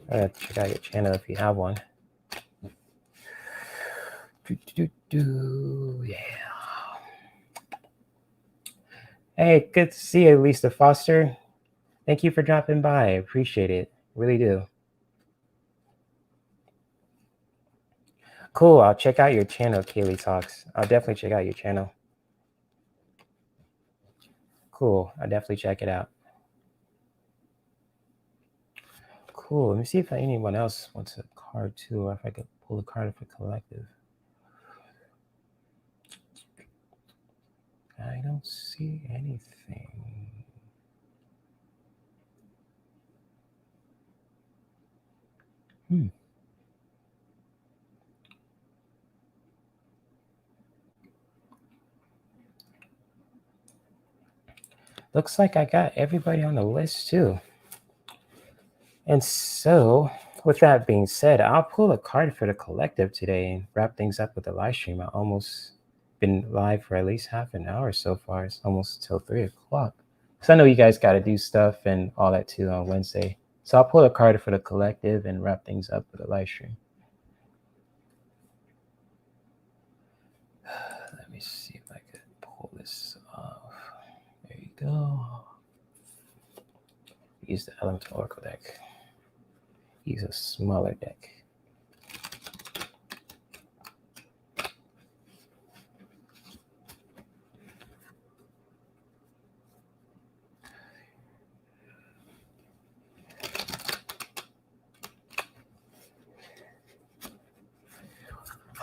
Check out your channel if you have one. Yeah. Hey, good to see you, Lisa Foster. Thank you for dropping by. I appreciate it. Really do. Cool. I'll check out your channel, Kaylee Talks. I'll definitely check out your channel. Cool. I'll definitely check it out. Cool. Let me see if anyone else wants a card too, or if I could pull a card for collective. I don't see anything. Looks like I got everybody on the list too. And so, with that being said, I'll pull a card for the collective today and wrap things up with the live stream. I almost been live for at least half an hour so far. It's almost till 3:00. So I know you guys got to do stuff and all that too on Wednesday. So I'll pull a card for the collective and wrap things up with the live stream. Let me see if I could pull this off. There you go. Use the Elemental Oracle deck. Use a smaller deck.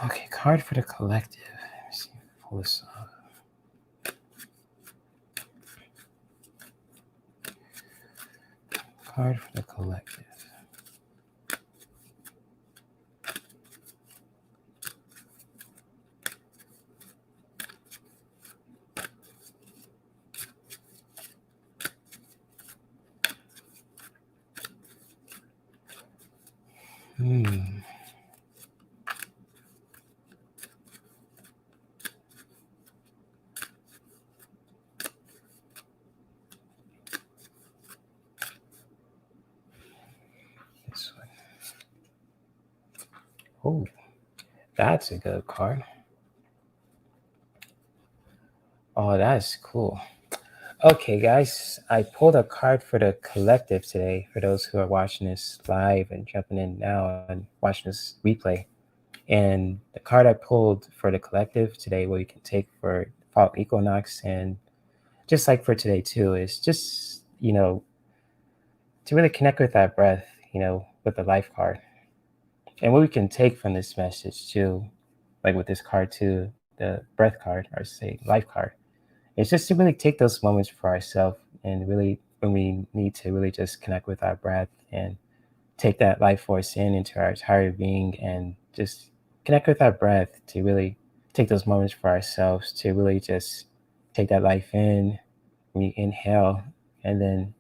Okay, card for the collective. Let me see if I can pull this off. Card for the collective. That's a good card. Oh, that's cool. Okay, guys, I pulled a card for the collective today for those who are watching this live and jumping in now and watching this replay. And the card I pulled for the collective today, what you can take for fall equinox, and just like for today too, is just, to really connect with that breath, with the life card. And what we can take from this message too, like with this card too, the breath card, or say life card, it's just to really take those moments for ourselves, and really when we need to really just connect with our breath and take that life force into our entire being, and just connect with our breath to really take those moments for ourselves, to really just take that life in. We inhale, and then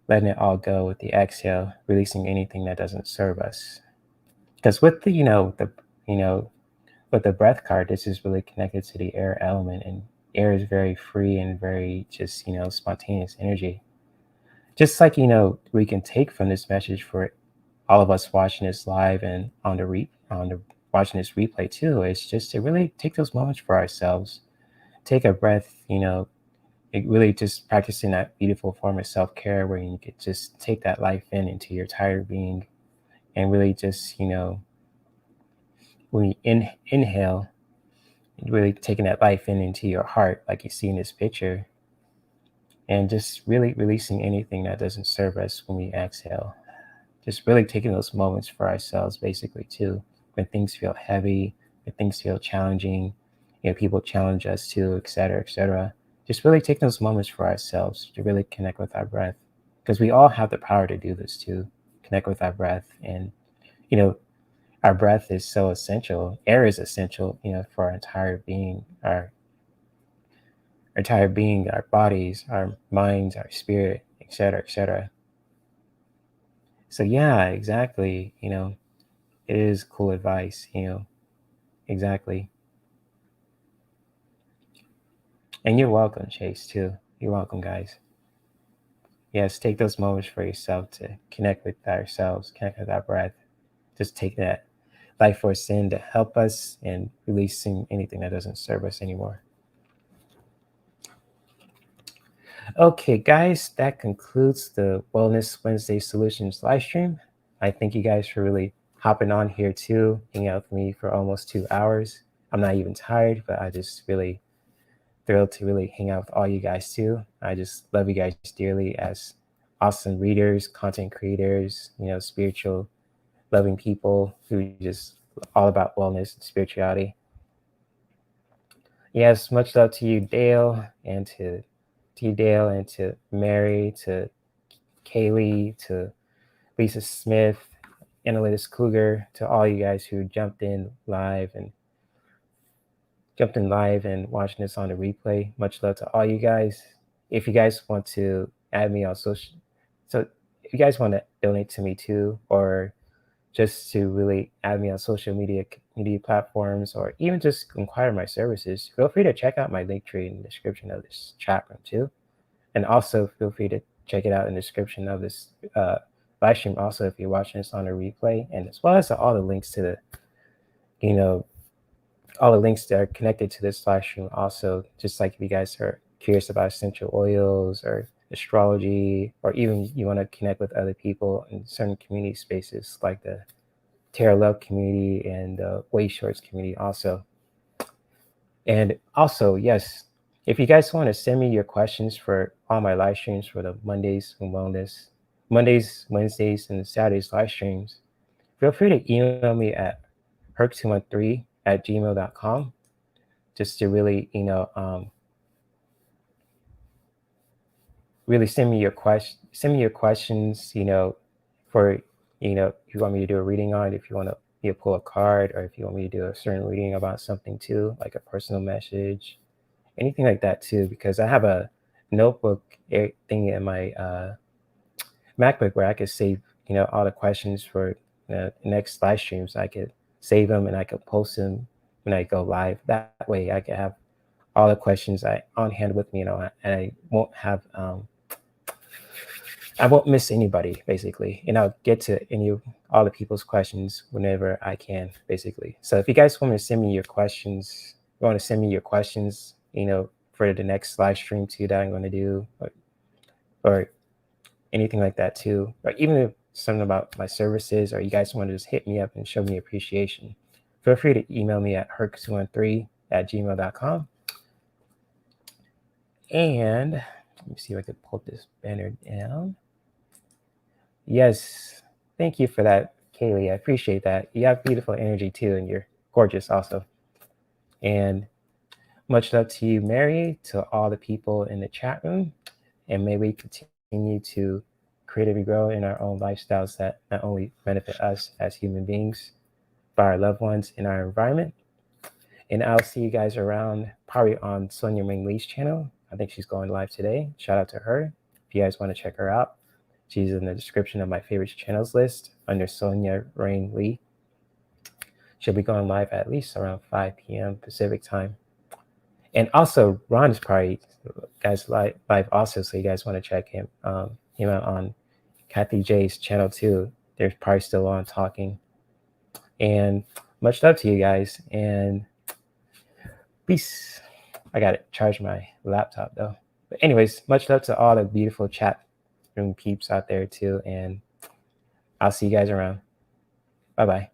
letting it all go with the exhale, releasing anything that doesn't serve us. Because with you know with the breath card, this is really connected to the air element, and air is very free and very just spontaneous energy. Just like we can take from this message for all of us watching this live and on the watching this replay too, is just to really take those moments for ourselves, take a breath, it really just practicing that beautiful form of self-care where you could just take that life into your entire being, and really just when you inhale, really taking that life into your heart like you see in this picture, and just really releasing anything that doesn't serve us when we exhale. Just really taking those moments for ourselves basically too, when things feel heavy, when things feel challenging, people challenge us too, etc., etc. Just really taking those moments for ourselves to really connect with our breath, because we all have the power to do this too, connect with our breath. And you know our breath is so essential, air is essential, for our entire being, our bodies, our minds, our spirit, etc., etc. So yeah, exactly. It is cool advice. Exactly. And you're welcome, Chase, too. You're welcome, guys. Yes, take those moments for yourself to connect with ourselves, connect with our breath. Just take that life force in to help us in releasing anything that doesn't serve us anymore. Okay, guys, that concludes the Wellness Wednesday Solutions live stream. I thank you guys for really hopping on here too, hanging out with me for almost 2 hours. I'm not even tired, but I just really thrilled to really hang out with all you guys too. I just love you guys dearly as awesome readers, content creators, spiritual loving people who just all about wellness and spirituality. Yes, much love to you, Dale, and to you, Dale, and to Mary, to Kaylee, to Lisa Smith, Annalise Cougar, to all you guys who jumped in live and watching this on the replay. Much love to all you guys. If you guys want to add me on so if you guys want to donate to me too, or just to really add me on social media platforms, or even just inquire my services, feel free to check out my Linktree in the description of this chat room too. And also feel free to check it out in the description of this live stream also if you're watching this on a replay, and as well as all the links to you know, all the links that are connected to this live stream also, just like if you guys are curious about essential oils or astrology, or even you want to connect with other people in certain community spaces like the Tarot Love community and the Wayshowrz community also. And also, yes, if you guys want to send me your questions for all my live streams for the Mondays and Wellness, Mondays, Wednesdays, and Saturdays live streams, feel free to email me at herc213@gmail.com, just to really, really send me your questions, for, if you want me to do a reading on it, if you want to pull a card, or if you want me to do a certain reading about something too, like a personal message, anything like that too, because I have a notebook thing in my MacBook where I could save, all the questions for the next live streams. I could save them and I could post them when I go live. That way I could have all the questions on hand with me, and I won't I won't miss anybody basically, and I'll get to all the people's questions whenever I can, basically. So if you guys want to send me your questions, for the next live stream too that I'm going to do, or anything like that too, or even if something about my services, or you guys want to just hit me up and show me appreciation, feel free to email me at herc213@gmail.com. And let me see if I can pull this banner down. Yes, thank you for that, Kaylee. I appreciate that. You have beautiful energy too, and you're gorgeous also. And much love to you, Mary, to all the people in the chat room. And may we continue to creatively grow in our own lifestyles that not only benefit us as human beings, but our loved ones in our environment. And I'll see you guys around, probably on Sonia Ming Lee's channel. I think she's going live today. Shout out to her. If you guys want to check her out, she's in the description of my favorite channels list under Sonia Rain Lee. She'll be going live at least around 5 p.m. Pacific time. And also, Ron is probably guys live also, so you guys want to check him out on Kathy J's channel too. They're probably still on talking. And much love to you guys, and peace. I got to charge my laptop though. But anyways, much love to all the beautiful chat room peeps out there too, and I'll see you guys around. Bye-bye.